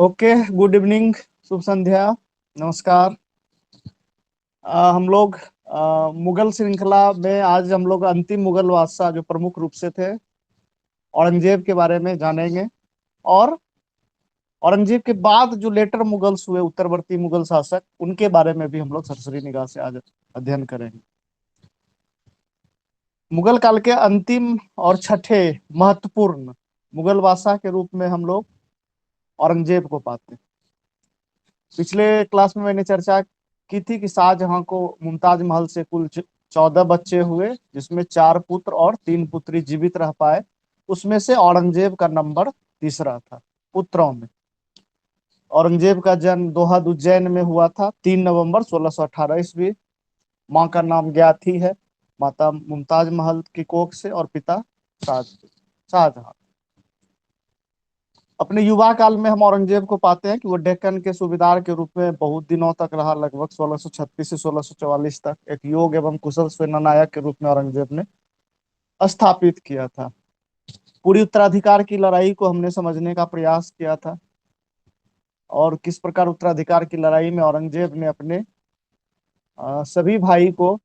Okay, good evening, शुभ संध्या, नमस्कार। हम लोग मुगल श्रृंखला में आज हम लोग अंतिम मुगल बादशाह जो प्रमुख रूप से थे औरंगजेब के बारे में जानेंगे। और औरंगजेब के बाद जो लेटर मुगल्स हुए, उत्तरवर्ती मुगल शासक, उनके बारे में भी हम लोग सरसरी निगाह से आज अध्ययन करेंगे। मुगल काल के अंतिम और छठे महत्वपूर्ण मुगल बादशाह के रूप में हम लोग औरंगजेब को पाते हैं। पिछले क्लास में मैंने चर्चा की थी कि शाहजहां को मुमताज महल से कुल 14 बच्चे हुए, जिसमें 4 पुत्र और 3 पुत्री जीवित रह पाए। उसमें से औरंगजेब का नंबर तीसरा था पुत्रों में। औरंगजेब का जन्म दोहद उज्जैन में हुआ था 3 नवंबर 1618 ईस्वी। माँ का नाम ज्ञाथी है, माता मुमताज महल की कोख से, और पिता शाहजहां। अपने युवा काल में हम औरंगजेब को पाते हैं कि वो डेक्कन के सूबेदार के रूप में बहुत दिनों तक रहा। लगभग 1636 से 1644 तक एक योग एवं कुशल सेनानायक के रूप में औरंगजेब ने स्थापित किया था। पूरी उत्तराधिकार की लड़ाई को हमने समझने का प्रयास किया था, और किस प्रकार उत्तराधिकार की लड़ाई में औरंगजेब ने अपने सभी भाई को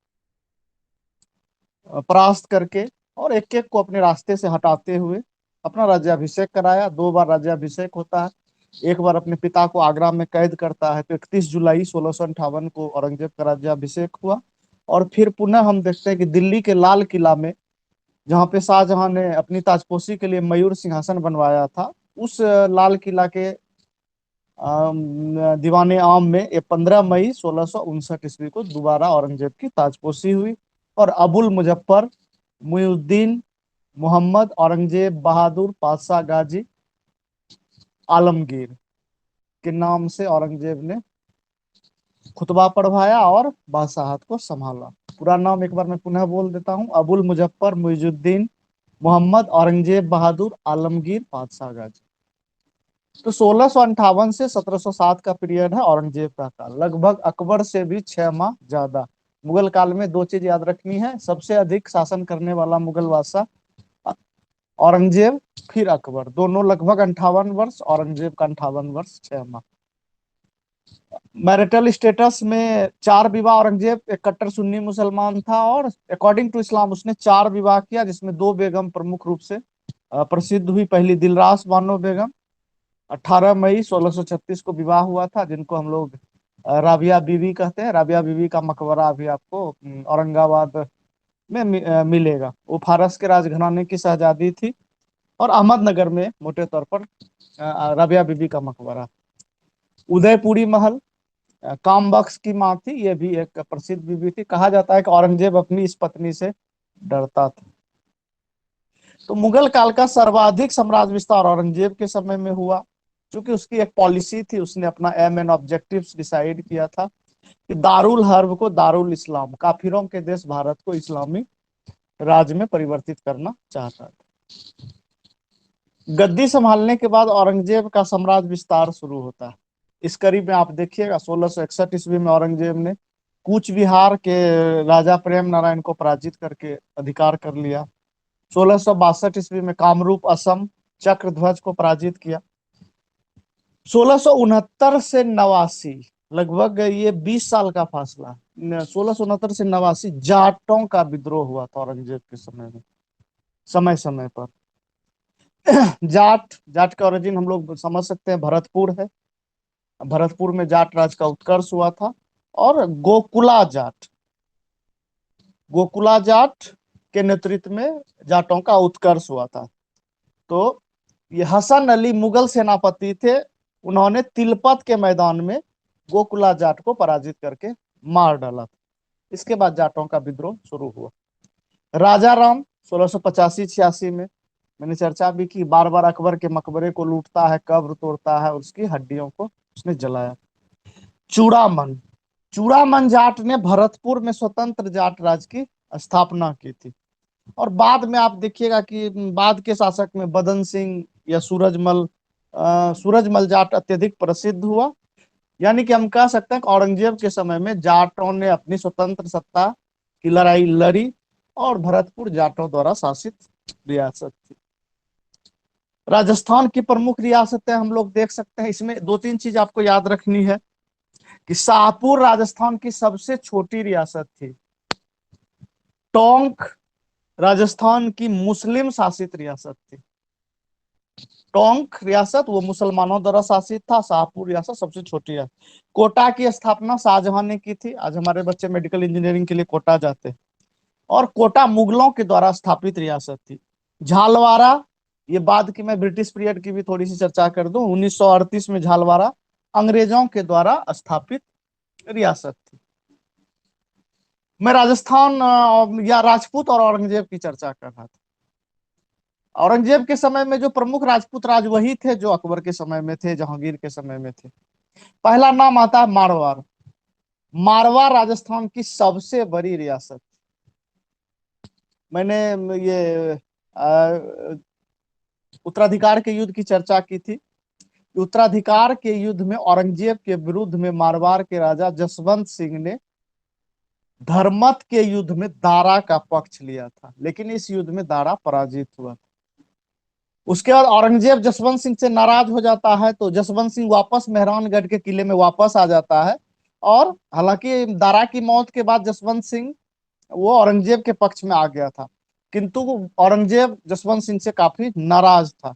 परास्त करके और एक एक को अपने रास्ते से हटाते हुए अपना राज्याभिषेक कराया। 2 बार राज्याभिषेक होता है। एक बार अपने पिता को आगरा में कैद करता है, तो 31 जुलाई 1658 को औरंगजेब का राज्याभिषेक हुआ। और फिर पुनः हम देखते हैं कि दिल्ली के लाल किला में, जहाँ पे शाहजहां ने अपनी ताजपोशी के लिए मयूर सिंहासन बनवाया था, उस लाल किला के दीवाने आम में ये 15 मई 1659 ईस्वी को दोबारा औरंगजेब की ताजपोशी हुई। और अबुल मुजफ्फर मुइनुद्दीन मोहम्मद औरंगजेब बहादुर पातशाह गाजी आलमगीर के नाम से औरंगजेब ने खुतबा पढ़वाया और बादशाहत को संभाला। पूरा नाम एक बार मैं पुनः बोल देता हूँ: अबुल मुजफ्फर मुइजुद्दीन मोहम्मद औरंगजेब बहादुर आलमगीर पातशाह गाजी। तो 1658 से 1707 का पीरियड है औरंगजेब का काल। लगभग अकबर से भी 6 माह ज्यादा। मुगल काल में 2 चीज याद रखनी है: सबसे अधिक शासन करने वाला मुगल बादशाह औरंगजेब, फिर अकबर। दोनों लगभग 58 वर्ष, औरंगजेब का 58 वर्ष 6 माह। मैरिटल स्टेटस में 4 विवाह। औरंगजेब एक कट्टर सुन्नी मुसलमान था, और अकॉर्डिंग टू इस्लाम उसने 4 विवाह किया, जिसमें 2 बेगम प्रमुख रूप से प्रसिद्ध हुई। पहली दिलरास बानो बेगम, 18 मई 1636 को विवाह हुआ था, जिनको हम लोग राबिया बीवी कहते हैं। राबिया बीवी का मकबरा अभी आपको औरंगाबाद में मिलेगा। वो फारस के राजघराने की शहजादी थी, और अहमदनगर में मोटे तौर पर राबिया बीवी का मकबरा। उदयपुरी महल कामबख्श की माँ थी, ये भी एक प्रसिद्ध बीवी थी। कहा जाता है कि औरंगजेब अपनी इस पत्नी से डरता था। तो मुगल काल का सर्वाधिक साम्राज्य विस्तार औरंगजेब के समय में हुआ, क्योंकि उसकी एक पॉलिसी थी। उसने अपना एम एंड ऑब्जेक्टिव्स डिसाइड किया था कि दारुल हर्ब को दारुल इस्लाम, काफिरों के देश भारत को इस्लामी राज्य में परिवर्तित करना चाहता था। गद्दी संभालने के बाद औरंगजेब का साम्राज्य विस्तार शुरू होता है। इस करीब में आप देखिएगा, 1661 ईस्वी में औरंगजेब ने कूच बिहार के राजा प्रेम नारायण को पराजित करके अधिकार कर लिया। 1662 ईस्वी में कामरूप असम चक्रध्वज को पराजित किया। 1669 से 89, लगभग ये 20 साल का फासला। 1669 से 89 जाटों का विद्रोह हुआ था औरंगजेब के समय में, समय समय पर। जाट जाट का ओरिजिन हम लोग समझ सकते हैं, भरतपुर है। भरतपुर में जाट राज का उत्कर्ष हुआ था। और गोकुला जाट के नेतृत्व में जाटों का उत्कर्ष हुआ था। तो ये हसन अली मुगल सेनापति थे। उन्होंने तिलपत के मैदान में गोकुला जाट को पराजित करके मार डाला था। इसके बाद जाटों का विद्रोह शुरू हुआ। राजा राम 1685-86 में, मैंने चर्चा भी की, बार बार अकबर के मकबरे को लूटता है, कब्र तोड़ता है, और उसकी हड्डियों को उसने जलाया। चूड़ामन चूड़ामन जाट ने भरतपुर में स्वतंत्र जाट राज्य की स्थापना की थी। और बाद में आप देखिएगा कि बाद के शासक में बदन सिंह या सूरजमल जाट अत्यधिक प्रसिद्ध हुआ। यानी कि हम कह सकते हैं कि औरंगजेब के समय में जाटों ने अपनी स्वतंत्र सत्ता की लड़ाई लड़ी, और भरतपुर जाटों द्वारा शासित रियासत थी। राजस्थान की प्रमुख रियासतें हम लोग देख सकते हैं। इसमें दो तीन चीज आपको याद रखनी है कि शाहपुर राजस्थान की सबसे छोटी रियासत थी। टोंक राजस्थान की मुस्लिम शासित रियासत थी। टोंक रियासत वो मुसलमानों द्वारा शासित था। शाहपुर रियासत सबसे छोटी है। कोटा की स्थापना शाहजहां ने की थी। आज हमारे बच्चे मेडिकल इंजीनियरिंग के लिए कोटा जाते हैं। और कोटा मुगलों के द्वारा स्थापित रियासत थी। झालवाड़ा, ये बाद की मैं ब्रिटिश पीरियड की भी थोड़ी सी चर्चा कर दूं। 1938 में झालवाड़ा अंग्रेजों के द्वारा स्थापित रियासत थी। मैं राजस्थान या राजपूत और औरंगजेब की चर्चा कर रहा था। औरंगजेब के समय में जो प्रमुख राजपूत राज वही थे जो अकबर के समय में थे, जहांगीर के समय में थे। पहला नाम आता है मारवाड़। मारवाड़ राजस्थान की सबसे बड़ी रियासत। मैंने ये उत्तराधिकार के युद्ध की चर्चा की थी। उत्तराधिकार के युद्ध में औरंगजेब के विरुद्ध में मारवाड़ के राजा जसवंत सिंह ने धर्मत के युद्ध में दारा का पक्ष लिया था, लेकिन इस युद्ध में दारा पराजित हुआ था। उसके बाद औरंगजेब जसवंत सिंह से नाराज हो जाता है, तो जसवंत सिंह वापस मेहरानगढ़ के किले में वापस आ जाता है। और हालांकि दारा की मौत के बाद जसवंत सिंह वो औरंगजेब के पक्ष में आ गया था, किंतु औरंगजेब जसवंत सिंह से काफी नाराज था।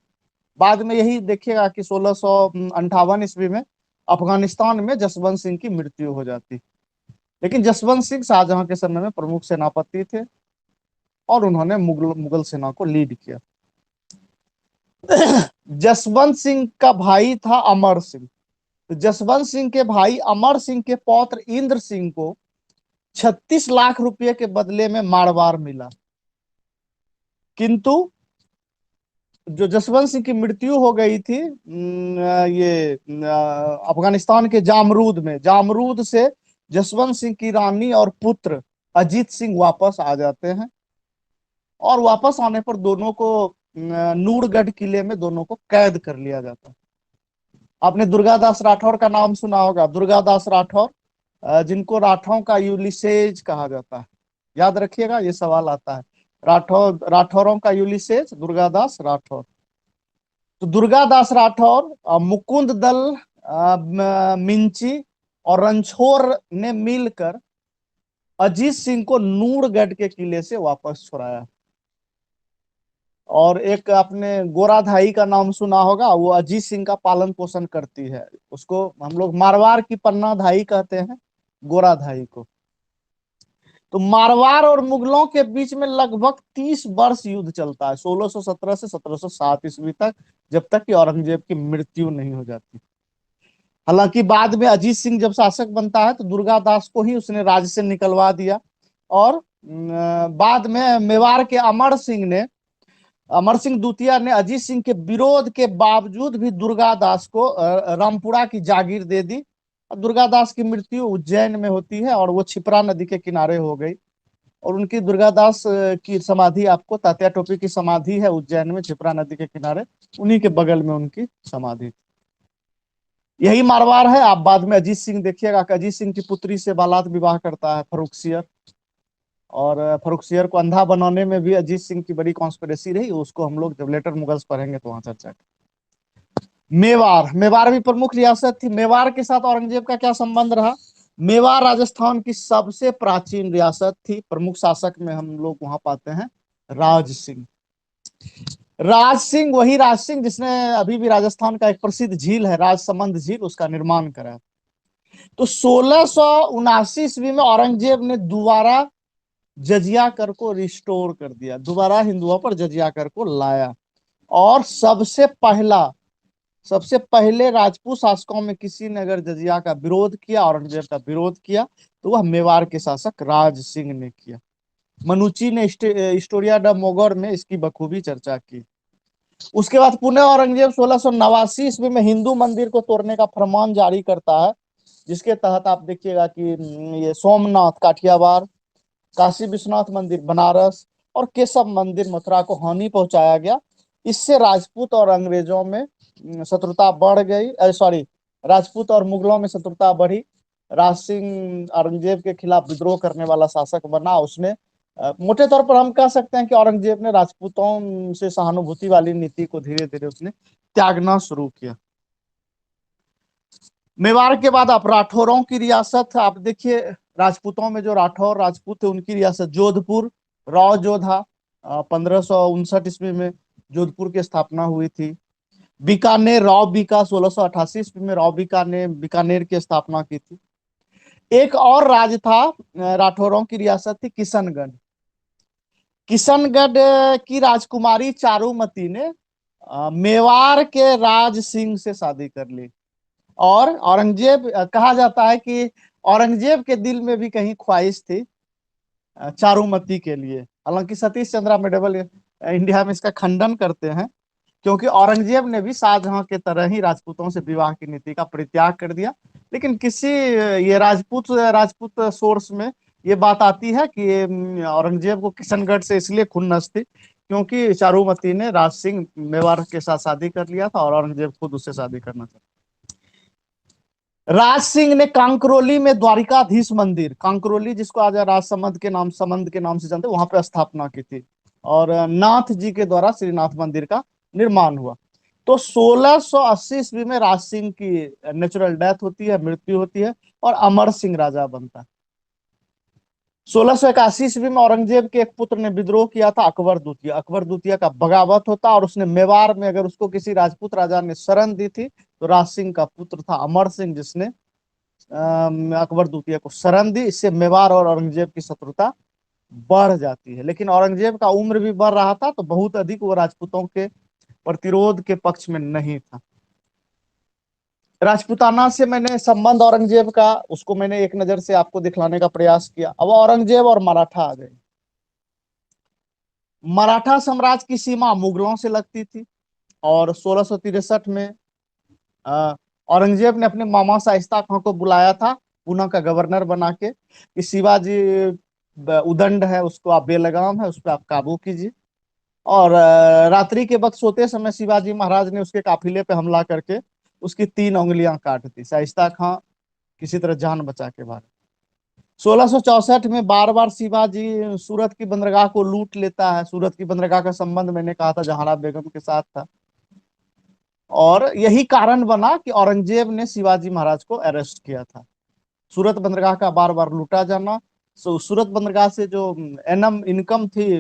बाद में यही देखिएगा कि 1658 ईस्वी में अफगानिस्तान में जसवंत सिंह की मृत्यु हो जाती। लेकिन जसवंत सिंह शाहजहां के समय में प्रमुख सेनापति थे और उन्होंने मुगल सेना को लीड किया। जसवंत सिंह का भाई था अमर सिंह। तो जसवंत सिंह के भाई अमर सिंह के पौत्र इंद्र सिंह को 36 लाख रुपए के बदले में मारवाड़ मिला। किंतु जो जसवंत सिंह की मृत्यु हो गई थी ये अफगानिस्तान के जामरूद से जसवंत सिंह की रानी और पुत्र अजीत सिंह वापस आ जाते हैं। और वापस आने पर दोनों को नूरगढ़ किले में दोनों को कैद कर लिया जाता है। आपने दुर्गादास राठौर का नाम सुना होगा। दुर्गादास राठौर, जिनको राठौर का यूलिसेज कहा जाता है। याद रखिएगा, ये सवाल आता है। राठौरों का यूलिसेज दुर्गादास राठौर। तो दुर्गादास राठौर, मुकुंद दल, मिंची और रणछोड़ ने मिलकर अजीत सिंह को नूरगढ़ के किले से वापस छुड़ाया। और एक आपने गोराधाई का नाम सुना होगा, वो अजीत सिंह का पालन पोषण करती है। उसको हम लोग मारवाड़ की पन्नाधाई कहते हैं, गोराधाई को। तो मारवाड़ और मुगलों के बीच में लगभग 30 वर्ष युद्ध चलता है, 1617 से 1707 ईस्वी तक, जब तक कि औरंगजेब की मृत्यु नहीं हो जाती। हालांकि बाद में अजीत सिंह जब शासक बनता है तो दुर्गादास को ही उसने राज्य से निकलवा दिया। और बाद में मेवाड़ के अमर सिंह द्वितीय ने अजीत सिंह के विरोध के बावजूद भी दुर्गादास को रामपुरा की जागीर दे दी। दुर्गादास की मृत्यु उज्जैन में होती है और वो क्षिप्रा नदी के किनारे हो गई। और उनकी दुर्गादास की समाधि आपको तात्या टोपी की समाधि है उज्जैन में, क्षिप्रा नदी के किनारे, उन्हीं के बगल में उनकी समाधि। यही मारवाड़ है। आप बाद में अजीत सिंह देखिएगा कि अजीत सिंह की पुत्री से बालात विवाह करता है फर्रुखसियर। और फर्रुखसियर को अंधा बनाने में भी अजीत सिंह की बड़ी कॉन्स्पिरेसी रही। उसको हम लोग जब लेटर मुगल्स पढ़ेंगे तो वहां चर्चा करेंगे। मेवाड़ भी प्रमुख रियासत थी। मेवाड़ के साथ औरंगजेब का क्या संबंध रहा? मेवाड़ राजस्थान की सबसे प्राचीन रियासत थी। प्रमुख शासक में हम लोग वहां पाते हैं राज सिंह। राज सिंह वही राज सिंह जिसने अभी भी राजस्थान का एक प्रसिद्ध झील है राजसमंद झील, उसका निर्माण करा। तो 1679 ईस्वी में औरंगजेब ने दोबारा जजिया कर को रिस्टोर कर दिया, दोबारा हिंदुओं पर जजिया कर को लाया। और सबसे पहले राजपूत शासकों में किसी ने अगर जजिया का विरोध किया, औरंगजेब का विरोध किया, तो वह मेवाड़ के शासक राज सिंह ने किया। मनुची ने हिस्टोरिया द मोगोर में इसकी बखूबी चर्चा की। उसके बाद पुनः औरंगजेब 1689 ईस्वी में हिंदू मंदिर को तोड़ने का फरमान जारी करता है, जिसके तहत आप देखिएगा कि ये सोमनाथ काठियावाड़, काशी विश्वनाथ मंदिर बनारस और केशव मंदिर मथुरा को हानि पहुंचाया गया। इससे राजपूत और अंग्रेजों में शत्रुता बढ़ गई, सॉरी, राजपूत और मुगलों में शत्रुता बढ़ी। राज सिंह औरंगजेब के खिलाफ विद्रोह करने वाला शासक बना। उसने मोटे तौर पर हम कह सकते हैं कि औरंगजेब ने राजपूतों से सहानुभूति वाली नीति को धीरे धीरे उसने त्यागना शुरू किया। मेवाड़ के बाद आप राठौरों की रियासत आप देखिए, राजपूतों में जो राठौर राजपूत थे उनकी रियासत जोधपुर, राव जोधा, 1559 ईस्वी में जोधपुर की स्थापना हुई थी। बीकानेर, राव बीका 1688 ईस्वी में राव बीका ने बीकानेर की स्थापना की थी। एक और राज था राठौरों की रियासत थी किशनगढ़। किशनगढ़ की राजकुमारी चारुमती ने मेवाड़ के राज सिंह से शादी कर ली। और औरंगजेब, कहा जाता है कि औरंगजेब के दिल में भी कहीं ख्वाहिश थी चारुमती के लिए। हालांकि सतीश चंद्रा मेडबल इंडिया में इसका खंडन करते हैं, क्योंकि औरंगजेब ने भी शाहजहां के तरह ही राजपूतों से विवाह की नीति का परित्याग कर दिया। लेकिन किसी ये राजपूत राजपूत सोर्स में ये बात आती है कि औरंगजेब को किशनगढ़ से इसलिए खुन्नस थी क्योंकि चारुमती ने राज सिंह मेवाड़ के साथ शादी कर लिया था और औरंगजेब खुद उससे शादी करना चाहता। राज सिंह ने कांकरोली में द्वारिकाधीश मंदिर, कांकरोली जिसको आज राजसमंद के नाम, समंद के नाम से जानते हैं, वहां पे स्थापना की थी। और नाथ जी के द्वारा श्रीनाथ मंदिर का निर्माण हुआ। तो 1680 ईस्वी में राज सिंह की नेचुरल डेथ होती है, मृत्यु होती है, और अमर सिंह राजा बनता है। 1681 ईस्वी में औरंगजेब के एक पुत्र ने विद्रोह किया था, अकबर द्वितीय। अकबर द्वितीय का बगावत होता और उसने मेवाड़ में अगर उसको किसी राजपूत राजा ने शरण दी थी तो राज सिंह का पुत्र था अमर सिंह, जिसने अकबर द्वितीय को शरण दी। इससे मेवाड़ और औरंगजेब की शत्रुता बढ़ जाती है। लेकिन औरंगजेब का उम्र भी बढ़ रहा था तो बहुत अधिक वो राजपूतों के प्रतिरोध के पक्ष में नहीं था। राजपूताना से मैंने संबंध औरंगजेब का, उसको मैंने एक नजर से आपको दिखलाने का प्रयास किया। अब औरंगजेब और मराठा आ गए। मराठा साम्राज्य की सीमा मुगलों से लगती थी और 1663 में अ, औरंगजेब ने अपने मामा शाइस्ता खां को बुलाया था पुणे का गवर्नर बना के कि शिवाजी उदंड है, उसको आप बेलगाम है, उस पर आप काबू कीजिए। और रात्रि के वक्त सोते समय शिवाजी महाराज ने उसके काफिले पे हमला करके उसकी 3 उंगलियां काट दी। शाइस्ता खां किसी तरह जान बचा के भागा। 1664 में बार बार शिवाजी सूरत की बंदरगाह को लूट लेता है। सूरत की बंदरगाह का संबंध मैंने कहा था जहानारा बेगम के साथ था, और यही कारण बना कि औरंगजेब ने शिवाजी महाराज को अरेस्ट किया था। सूरत बंदरगाह का बार बार लूटा जाना, सूरत बंदरगाह से जो एनम इनकम थी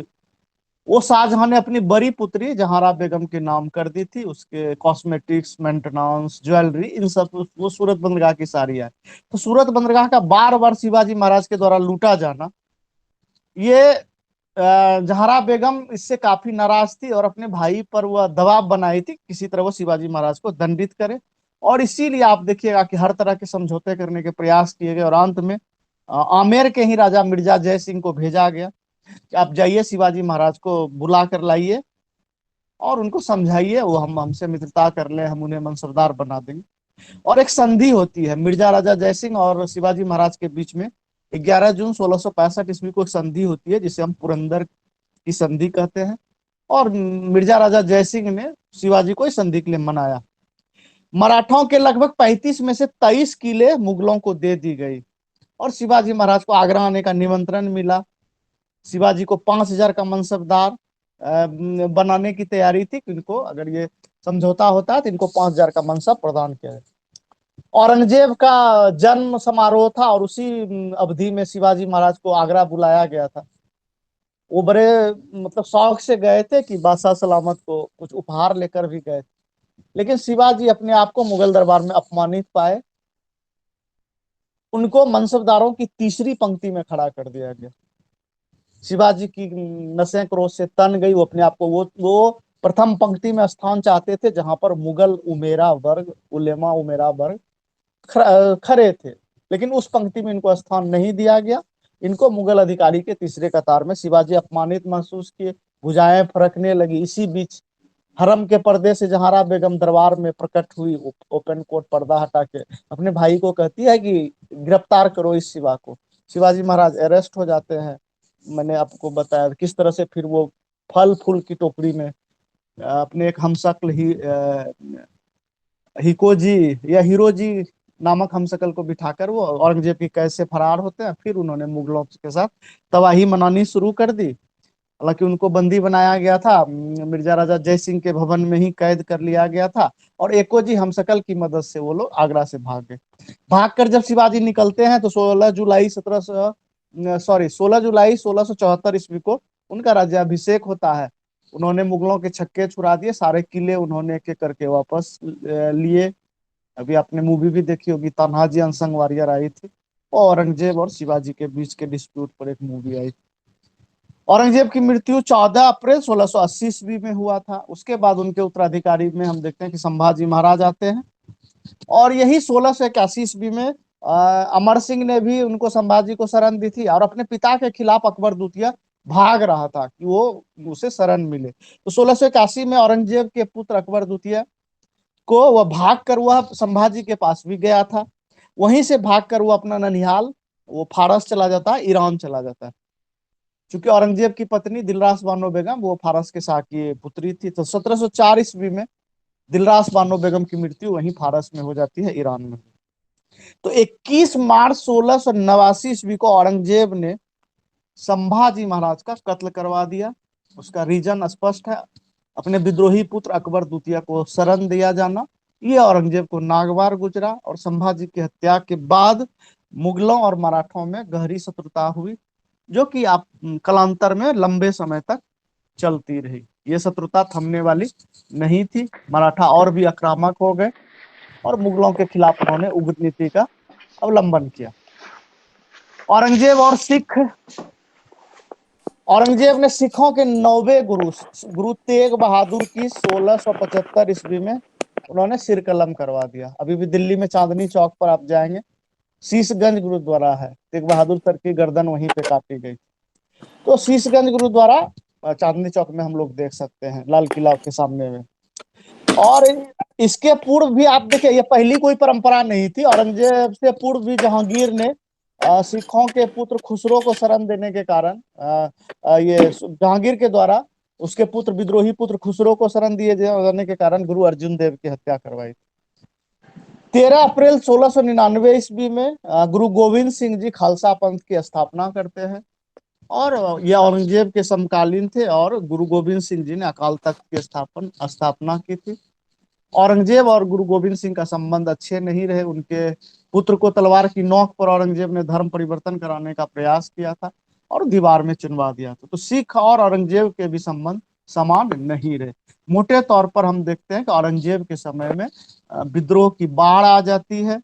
वो शाहजहां ने अपनी बड़ी पुत्री जहानारा बेगम के नाम कर दी थी। उसके कॉस्मेटिक्स, मेंटेनेंस, ज्वेलरी, इन सब वो सूरत बंदरगाह की सारी है। तो सूरत बंदरगाह का बार बार शिवाजी महाराज के द्वारा लूटा जाना, ये जहानारा बेगम इससे काफी नाराज थी और अपने भाई पर वह दबाव बनाई थी किसी तरह वो शिवाजी महाराज को दंडित करे। और इसीलिए आप देखिएगा कि हर तरह के समझौते करने के प्रयास किए गए और अंत में आमेर के ही राजा मिर्जा जय सिंह को भेजा गया कि आप जाइए शिवाजी महाराज को बुला कर लाइए और उनको समझाइए, वो हम हमसे मित्रता कर ले, हम उन्हें मनसबदार बना देंगे। और एक संधि होती है मिर्जा राजा जयसिंह और शिवाजी महाराज के बीच में। 11 जून 1665 ईस्वी को एक संधि होती है जिसे हम पुरंदर की संधि कहते हैं। और मिर्जा राजा जयसिंह ने शिवाजी को इस संधि के लिए मनाया। मराठों के लगभग 35 में से 23 किले मुगलों को दे दी गई और शिवाजी महाराज को आगरा आने का निमंत्रण मिला। शिवाजी को 5,000 का मनसबदार बनाने की तैयारी थी कि इनको अगर ये समझौता होता है तो इनको 5,000 का मनसब प्रदान किया जाए। औरंगजेब का जन्म समारोह था और उसी अवधि में शिवाजी महाराज को आगरा बुलाया गया था। वो बड़े मतलब शौक से गए थे कि बादशाह सलामत को कुछ उपहार लेकर भी गए। लेकिन शिवाजी अपने आप को मुगल दरबार में अपमानित पाए। उनको मनसबदारों की तीसरी पंक्ति में खड़ा कर दिया गया। शिवाजी की नसें क्रोध से तन गई। वो अपने आप को वो प्रथम पंक्ति में स्थान चाहते थे जहां पर मुगल उमेरा वर्ग, उलेमा उमेरा वर्ग खड़े थे। लेकिन उस पंक्ति में इनको स्थान नहीं दिया गया। इनको मुगल अधिकारी के तीसरे कतार में। शिवाजी अपमानित महसूस किए, भुजाएं फरकने लगी। इसी बीच हरम के पर्दे से जहानारा बेगम दरबार में प्रकट हुई, ओपन कोट पर्दा हटा के अपने भाई को कहती है कि गिरफ्तार करो इस शिवा को। शिवाजी महाराज अरेस्ट हो जाते हैं। मैंने आपको बताया किस तरह से फिर वो फल फूल की टोकरी में अपने एक हमशक्ल ही हिकोजी या हीरोजी नामक हमशक्ल को बिठाकर वो औरंगजेब की कैद से फरार होते हैं। फिर उन्होंने मुगलों के साथ तबाही मनानी शुरू कर दी। हालांकि उनको बंदी बनाया गया था, मिर्जा राजा जय सिंह के भवन में ही कैद कर लिया गया था, और एकोजी हमशक्ल की मदद से वो लोग आगरा से भाग गए। भागकर जब शिवाजी निकलते हैं तो 16 जुलाई 1674 ईस्वी को उनका राज्याभिषेक होता है। उन्होंने मुगलों के छक्के छुड़ा दिए, सारे किले उन्होंने एक एक करके वापस लिए। अभी आपने मूवी भी देखी होगी, तान्हाजी अनसंग वॉरियर आई थी, और औरंगजेब और शिवाजी के बीच के डिस्प्यूट पर एक मूवी आई। औरंगजेब की मृत्यु 14 अप्रैल 1680 ईस्वी में हुआ था। उसके बाद उनके उत्तराधिकारी में हम देखते हैं कि संभाजी महाराज आते हैं, और यही 1681 ईस्वी में अमर सिंह ने भी उनको संभाजी को शरण दी थी, और अपने पिता के खिलाफ अकबर द्वितीय भाग रहा था कि वो उसे शरण मिले। तो 1681 में औरंगजेब के पुत्र अकबर द्वितीय को वह भाग कर वह संभाजी के पास भी गया था। वहीं से भागकर वो अपना ननिहाल, वो फारस चला जाता है, ईरान चला जाता है। चूंकि औरंगजेब की पत्नी दिलरास बानो बेगम वो फारस के शाह की पुत्री थी, तो 1704 ईस्वी में दिलरास बानो बेगम की मृत्यु वहीं फारस में हो जाती है, ईरान में। तो 21 मार्च 1689 ईस्वी को औरंगजेब ने संभाजी महाराज का कत्ल करवा दिया। उसका रीजन स्पष्ट है, अपने विद्रोही पुत्र अकबर द्वितीय को शरण दिया जाना। ये औरंगजेब को नागवार गुजरा, और संभाजी की हत्या के बाद मुगलों और मराठों में गहरी शत्रुता हुई, जो कि आप कालांतर में लंबे समय तक चलती रही। ये शत्रुता थमने वाली नहीं थी। मराठा और भी आक्रामक हो गए, और मुगलों के खिलाफ उन्होंने उग्र नीति का अवलंबन किया। औरंगजेब और सिख औरंगजेब ने सिखों के 9वें गुरु गुरु तेग बहादुर की 1675 ईस्वी में उन्होंने सिर कलम करवा दिया। अभी भी दिल्ली में चांदनी चौक पर आप जाएंगे, शीशगंज गुरुद्वारा है, तेग बहादुर सर की गर्दन वहीं पे काटी गई। तो शीशगंज गुरुद्वारा चांदनी चौक में हम लोग देख सकते हैं, लाल किला के सामने में। और इसके पूर्व भी आप देखिए, ये पहली कोई परंपरा नहीं थी। औरंगजेब से पूर्व भी जहांगीर ने सिखों के पुत्र खुसरो को शरण देने के कारण ये जहांगीर के द्वारा उसके पुत्र विद्रोही पुत्र खुसरो को शरण दिए जाने के कारण गुरु अर्जुन देव की हत्या करवाई। 13 अप्रैल 1699 ईस्वी में गुरु गोविंद सिंह जी खालसा पंथ की स्थापना करते हैं, और ये औरंगजेब के समकालीन थे, और गुरु गोविंद सिंह जी ने अकाल तख्त की स्थापना की थी। औरंगजेब और गुरु गोविंद सिंह का संबंध अच्छे नहीं रहे। उनके पुत्र को तलवार की नोक पर औरंगजेब ने धर्म परिवर्तन कराने का प्रयास किया था, और दीवार में चुनवा दिया था। तो सिख और औरंगजेब के भी संबंध समान नहीं रहे। मोटे तौर पर हम देखते हैं कि औरंगजेब के समय में विद्रोह की बाढ़ आ जाती है।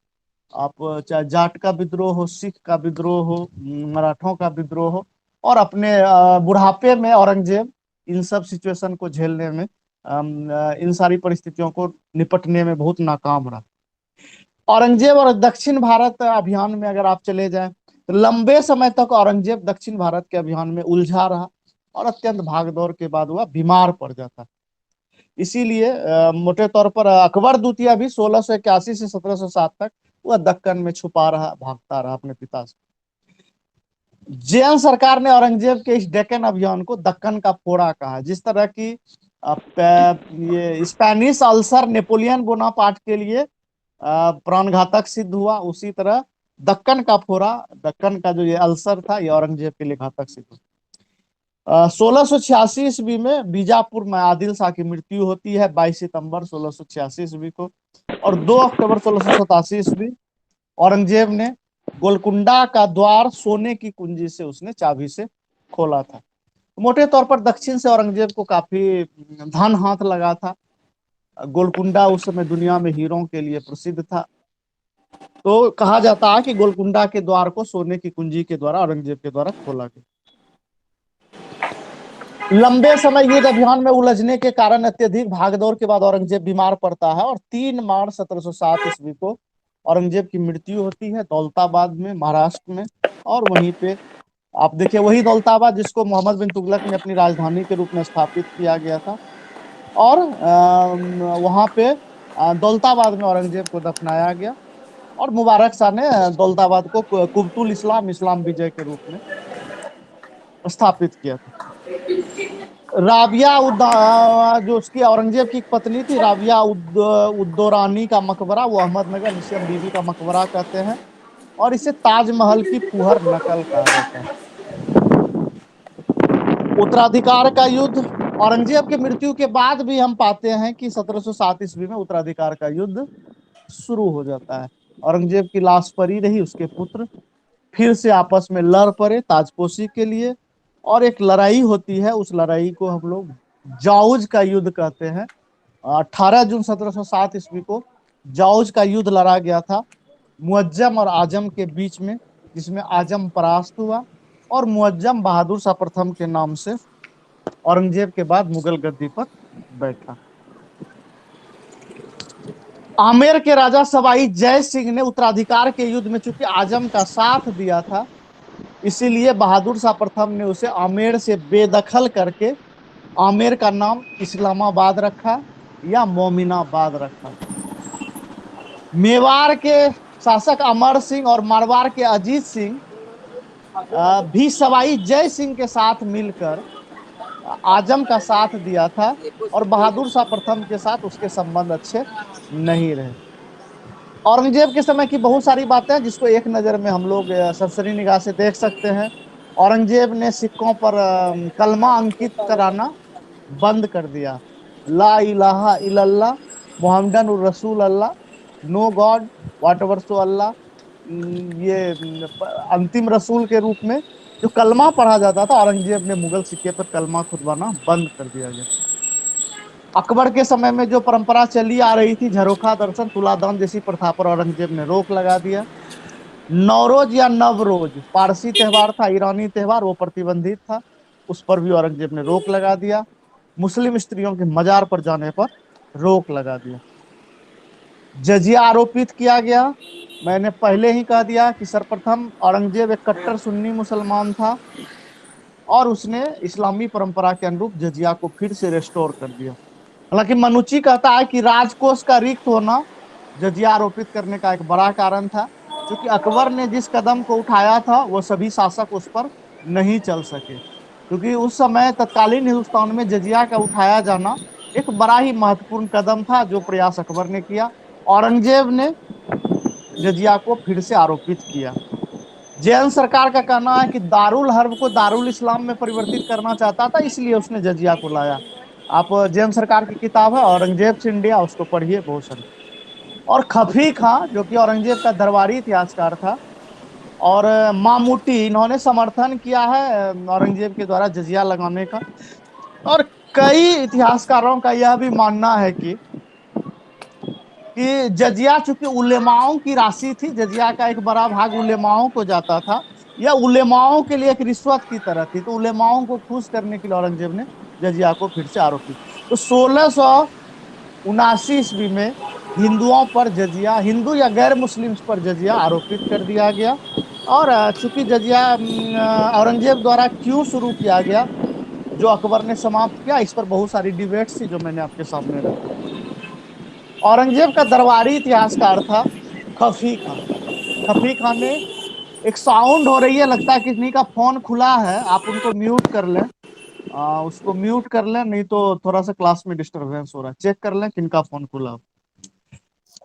आप चाहे जाट का विद्रोह हो, सिख का विद्रोह हो, मराठों का विद्रोह हो, और अपने बुढ़ापे में औरंगजेब इन सब सिचुएशन को झेलने में, इन सारी परिस्थितियों को निपटने में बहुत नाकाम रहा। औरंगजेब और दक्षिण भारत अभियान में अगर आप चले जाएं, तो लंबे समय तक औरंगजेब दक्षिण भारत के अभियान में उलझा रहा, और अत्यंत भागदौड़ के बाद वह बीमार पड़ जाता। इसीलिए मोटे तौर पर अकबर द्वितीय भी 1681 से 1707 तक वह दक्कन में छुपा रहा, भागता रहा अपने पिता से। जैन सरकार ने औरंगजेब के इस डेक्कन अभियान को दक्कन का फोड़ा कहा। जिस तरह की ये स्पेनिश अल्सर नेपोलियन बोनापार्ट के लिए प्राणघातक सिद्ध हुआ, उसी तरह दक्कन का फोड़ा, दक्कन का जो ये अल्सर था, ये औरंगजेब के लिए घातक सिद्ध हुआ। 1686 ईस्वी में बीजापुर में आदिल शाह की मृत्यु होती है, 22 सितंबर 1686 ईस्वी को। और 2 अक्टूबर 1687 ईस्वी औरंगजेब ने गोलकुंडा का द्वार सोने की कुंजी से उसने चाबी से खोला था। मोटे तौर पर दक्षिण से औरंगजेब को काफी धन हाथ लगा था। गोलकुंडा उस समय दुनिया में हीरों के लिए प्रसिद्ध था। तो कहा जाता है कि गोलकुंडा के द्वार को सोने की कुंजी के द्वारा औरंगजेब के द्वारा खोला गया। लंबे समय युद्ध अभियान में उलझने के कारण अत्यधिक भागदौड़ के बाद औरंगजेब बीमार पड़ता है, और 3 मार्च 1707 ईस्वी को औरंगजेब की मृत्यु होती है दौलताबाद में, महाराष्ट्र में। और वहीं पे आप देखिए, वही दौलताबाद जिसको मोहम्मद बिन तुगलक ने अपनी राजधानी के रूप में स्थापित किया गया था। और वहां पे दौलताबाद में औरंगजेब को दफनाया गया, और मुबारक शाह ने दौलताबाद को कुबतुल इस्लाम, इस्लाम विजय के रूप में स्थापित किया था। जो उसकी औरंगजेब की एक पत्नी थी, उद्दौरानी का मकबरा, वो अहमदनगर, जिसे हम बीबी का मकबरा कहते हैं, और इसे ताजमहल की फुहर नकल कहा जाता है। उत्तराधिकार का युद्ध, औरंगजेब की मृत्यु के बाद भी हम पाते हैं कि 1707 ईस्वी में उत्तराधिकार का युद्ध शुरू हो जाता है। औरंगजेब की लाश पड़ी रही, उसके पुत्र फिर से आपस में लड़ पड़े ताजपोशी के लिए, और एक लड़ाई होती है, उस लड़ाई को हम लोग जाऊज का युद्ध कहते हैं। 18 जून 1707 ईस्वी को जाऊज का युद्ध लड़ा गया था मुअज्जम और आजम के बीच में, जिसमें आजम परास्त हुआ और मुअज्जम बहादुर शाह प्रथम के नाम से औरंगजेब के बाद मुगल गद्दी पर बैठा। आमेर के राजा सवाई जय सिंह ने उत्तराधिकार के युद्ध में चूंकि आजम का साथ दिया था, इसीलिए बहादुर शाह प्रथम ने उसे आमेर से बेदखल करके आमेर का नाम इस्लामाबाद रखा या मोमिनाबाद रखा। मेवाड़ के शासक अमर सिंह और मारवाड़ के अजीत सिंह भी सवाई जय सिंह के साथ मिलकर आजम का साथ दिया था, और बहादुर शाह प्रथम के साथ उसके संबंध अच्छे नहीं रहे। औरंगजेब के समय की बहुत सारी बातें हैं जिसको एक नजर में हम लोग सरसरी निगाह से देख सकते हैं। औरंगजेब ने सिक्कों पर कलमा अंकित कराना बंद कर दिया। ला इलाहा इल्लल्लाह मोहम्मदन रसूल अल्लाह, नो गॉड वाट एवर सो अल्लाह, ये अंतिम रसूल के रूप में जो कलमा पढ़ा जाता था, औरंगजेब ने मुगल सिक्के पर कलमा खुदवाना बंद कर दिया गया। अकबर के समय में जो परंपरा चली आ रही थी, झरोखा दर्शन, तुलादान जैसी प्रथा पर औरंगजेब ने रोक लगा दिया। नौरोज या नवरोज पारसी त्योहार था, ईरानी त्योहार, वो प्रतिबंधित था, उस पर भी औरंगजेब ने रोक लगा दिया। मुस्लिम स्त्रियों के मजार पर जाने पर रोक लगा दिया। जजिया आरोपित किया गया। मैंने पहले ही कह दिया कि सर्वप्रथम औरंगजेब एक कट्टर सुन्नी मुसलमान था, और उसने इस्लामी परंपरा के अनुरूप जजिया को फिर से रेस्टोर कर दिया। हालांकि मनुची कहता है कि राजकोष का रिक्त होना जजिया आरोपित करने का एक बड़ा कारण था, क्योंकि अकबर ने जिस कदम को उठाया था वो सभी शासक उस पर नहीं चल सके, क्योंकि उस समय तत्कालीन हिंदुस्तान में जजिया का उठाया जाना एक बड़ा ही महत्वपूर्ण कदम था, जो प्रयास अकबर ने किया। औरंगजेब ने जजिया को फिर से आरोपित किया। जैन सरकार का कहना है कि दारुल हर्ब को दारुल इस्लाम में परिवर्तित करना चाहता था, इसलिए उसने जजिया को लाया। आप जैन सरकार की किताब है औरंगजेब से इंडिया, उसको पढ़िए, बहुत सारी। और खफी खां जो कि औरंगजेब का दरबारी इतिहासकार था, और मामूटी, इन्होंने समर्थन किया है औरंगजेब के द्वारा जजिया लगाने का। और कई इतिहासकारों का यह भी मानना है कि जजिया चूंकि उलेमाओं की राशि थी, जजिया का एक बड़ा भाग उलेमाओं को जाता था, यह उलेमाओं के लिए एक रिश्वत की तरह थी, तो उलेमाओं को खुश करने के लिए औरंगजेब ने जजिया को फिर से आरोपित। तो 1679 ईस्वी में हिंदुओं पर जजिया, हिंदू या गैर मुस्लिम पर जजिया आरोपित कर दिया गया। और चूंकि जजिया औरंगजेब द्वारा क्यों शुरू किया गया, जो अकबर ने समाप्त किया, इस पर बहुत सारी डिबेट्स थी जो मैंने आपके सामने रखी। औरंगजेब का दरबारी इतिहासकार था खफी खां। खफी खां ने, एक साउंड हो रही है, लगता है किसी का फोन खुला है, आप उनको म्यूट कर लें। उसको म्यूट कर लें, नहीं तो थोड़ा सा क्लास में डिस्टरबेंस हो रहा है, चेक कर लें किनका फोन खुला हो।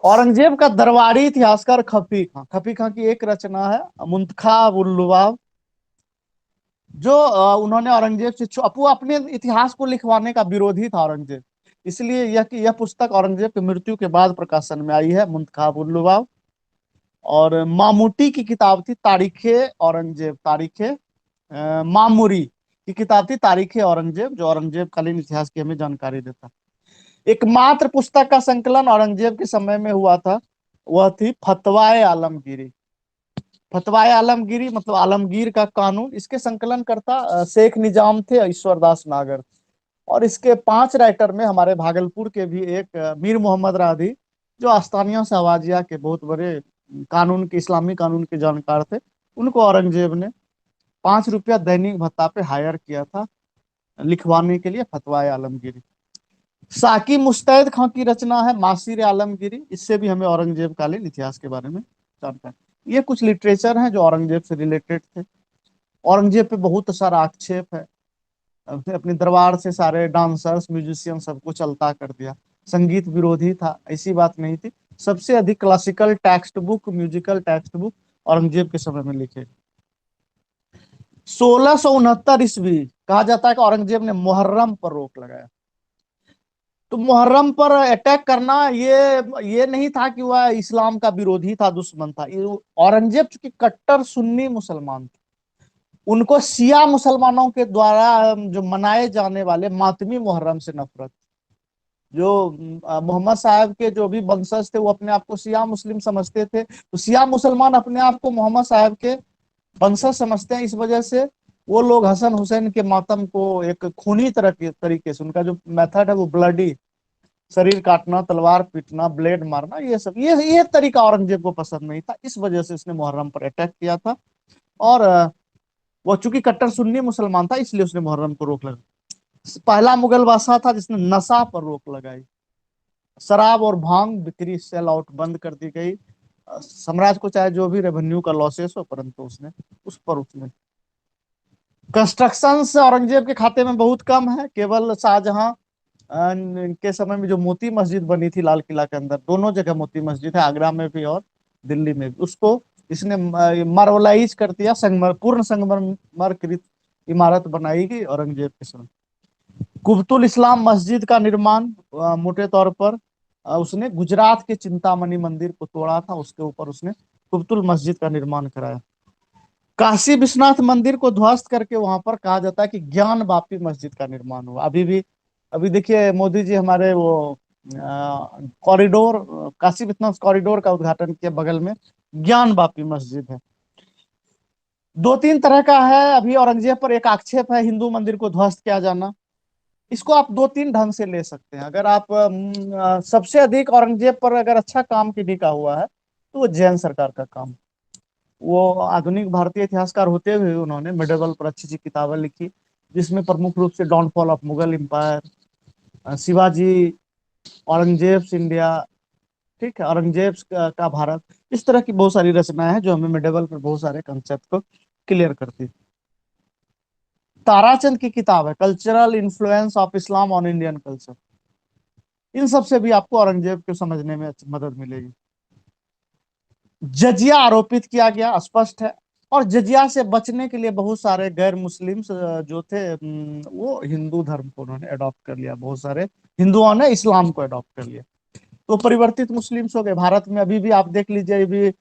औरंगजेब का दरबारी इतिहासकार खफी खां। खफी खां की एक रचना है मुंतखाब उल लुबाब, जो उन्होंने औरंगजेब से, वो अपने इतिहास को लिखवाने का विरोधी था औरंगजेब, इसलिए यह पुस्तक औरंगजेब की मृत्यु के बाद प्रकाशन में आई है, मुंतखाब उल लुबाब। और मामूटी की किताब थी तारीखे औरंगजेब, तारीखे मामूरी की किताब थी तारीखे औरंगजेब, जो औरंगजेब कालीन इतिहास की हमें जानकारी देता। एकमात्र पुस्तक का संकलन औरंगजेब के समय में हुआ था, वह थी फतवाए आलमगीरी। फतवाए आलमगीरी मतलब आलमगीर का कानून, इसके संकलन करता शेख निजाम थे, ईश्वरदास नागर। और इसके 5 राइटर में हमारे भागलपुर के भी एक मीर मोहम्मद राधी, जो आस्तानिया शहवाजिया के बहुत बड़े कानून के, इस्लामी कानून के जानकार थे, उनको औरंगजेब ने 5 रुपया दैनिक भत्ता पे हायर किया था लिखवाने के लिए फतवाए आलमगीरी। साकी मुस्तैद खां की रचना है मासिर आलमगीरी, इससे भी हमें औरंगजेब कालीन इतिहास के बारे में जानकारी। ये कुछ लिटरेचर हैं जो औरंगजेब से रिलेटेड थे। औरंगजेब पे बहुत सारा आक्षेप है, अपने दरबार से सारे डांसर्स म्यूजिशियन सबको चलता कर दिया। संगीत विरोधी था, ऐसी बात नहीं थी। सबसे अधिक classical text book, musical text book Aurangzeb के समय में लिखे। 1669 ईस्वी कहा जाता है कि औरंगजेब ने मुहर्रम पर रोक लगाया। तो मुहर्रम पर अटैक करना ये नहीं था कि वह इस्लाम का विरोधी था, दुश्मन था। औरंगजेब चूंकि कट्टर सुन्नी मुसलमान थे, उनको शिया मुसलमानों के द्वारा जो मनाए जाने वाले मातमी मुहर्रम से नफरत। जो मोहम्मद साहब के जो भी वंशज थे वो अपने आप को शिया मुस्लिम समझते थे, तो शिया मुसलमान अपने आप को मोहम्मद साहब के वंशज समझते हैं। इस वजह से वो लोग हसन हुसैन के मातम को एक खूनी तरह के तरीके से, उनका जो मेथड है वो ब्लडी, शरीर काटना, तलवार पीटना, ब्लेड मारना, ये सब ये तरीका औरंगजेब को पसंद नहीं था। इस वजह से उसने मुहर्रम पर अटैक किया था। और वो चूंकि कट्टर सुन्नी मुसलमान था, इसलिए उसने मुहर्रम को रोक लगा। पहला मुगल बादशाह था जिसने नशा पर रोक लगाई। शराब और भांग बिक्री सेल आउट बंद कर दी गई। साम्राज्य को चाहे जो भी रेवेन्यू का लॉसेस हो, परंतु उसने उस पर उसने कंस्ट्रक्शन औरंगजेब के खाते में बहुत कम है। केवल शाहजहां के समय में जो मोती मस्जिद बनी थी लाल किला के अंदर, दोनों जगह मोती मस्जिद है, आगरा में भी और दिल्ली में भी, उसको इसने मार्वलाइज कर दिया, संगमर पूर्ण संगमरमरकृत इमारत बनाई गई औरंगजेब के समय। कुबतुल इस्लाम मस्जिद का निर्माण मोटे तौर पर उसने गुजरात के चिंतामणि मंदिर को तोड़ा था, उसके ऊपर उसने कुबतुल मस्जिद का निर्माण कराया। काशी विश्वनाथ मंदिर को ध्वस्त करके वहां पर कहा जाता है कि ज्ञान वापी मस्जिद का निर्माण हुआ। अभी भी, अभी देखिए मोदी जी हमारे वो कॉरिडोर, काशी विश्वनाथ कॉरिडोर का उद्घाटन किया, बगल में ज्ञान वापी मस्जिद है। दो तीन तरह का है अभी औरंगजेब पर एक आक्षेप है, हिंदू मंदिर को ध्वस्त किया जाना। इसको आप दो तीन ढंग से ले सकते हैं। अगर आप सबसे अधिक औरंगजेब पर अगर अच्छा काम किन्हीं का हुआ है तो वो जैन सरकार का काम। वो आधुनिक भारतीय इतिहासकार होते हुए उन्होंने मेडिवल पर अच्छी अच्छी किताबें लिखी, जिसमें प्रमुख रूप से downfall of Mughal empire, Shivaji, Aurangzeb India, ठीक है, औरंगजेब का भारत, इस तरह की बहुत सारी रचनाएं हैं जो हमें मेडिवल पर बहुत सारे कंसेप्ट को क्लियर करती है। ताराचंद की किताब है cultural influence of Islam on Indian culture. इन सब से भी आपको औरंगजेब को समझने में मदद मिलेगी। जजिया आरोपित किया गया, स्पष्ट है। और जजिया से बचने के लिए बहुत सारे गैर मुस्लिम जो थे, वो हिंदू धर्म को उन्होंने अडॉप्ट कर लिया। बहुत सारे हिंदुओं ने इस्लाम को अडॉप्ट कर लिया, तो परिवर्तित मुस्लिम्स हो गए। भारत में अभी भी आप देख लीजिए, अभी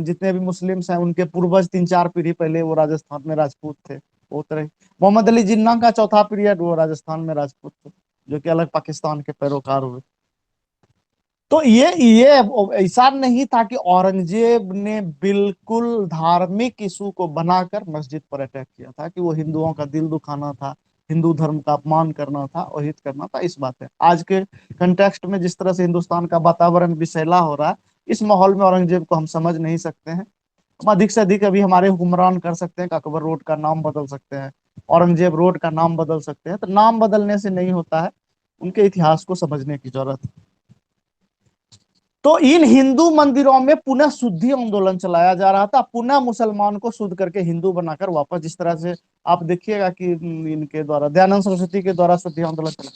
जितने भी मुस्लिम्स हैं उनके पूर्वज तीन चार पीढ़ी पहले वो राजस्थान में राजपूत थे। वो तरह मोहम्मद अली जिन्ना का चौथा पीरियड वो राजस्थान में राजपूत थे, जो कि अलग पाकिस्तान के पैरोकार हुए। तो ये ऐसा नहीं था कि औरंगजेब ने बिल्कुल धार्मिक इशू को बनाकर मस्जिद पर अटैक किया था, कि वो हिंदुओं का दिल दुखाना था, हिंदू धर्म का अपमान करना था, अहित करना था। इस बात है आज के कंटेक्स्ट में जिस तरह से हिंदुस्तान का वातावरण विषैला हो रहा है, इस माहौल में औरंगजेब को हम समझ नहीं सकते हैं। हम अधिक से अधिक अभी हमारे हुक्मरान कर सकते हैं कि अकबर रोड का नाम बदल सकते हैं, औरंगजेब रोड का नाम बदल सकते हैं, तो नाम बदलने से नहीं होता है, उनके इतिहास को समझने की जरूरत है। तो इन हिंदू मंदिरों में पुनः शुद्धि आंदोलन चलाया जा रहा था, पुनः मुसलमान को शुद्ध करके हिंदू बनाकर वापस, जिस तरह से आप देखिएगा कि इनके द्वारा, दयानंद सरस्वती के द्वारा शुद्धि आंदोलन चला।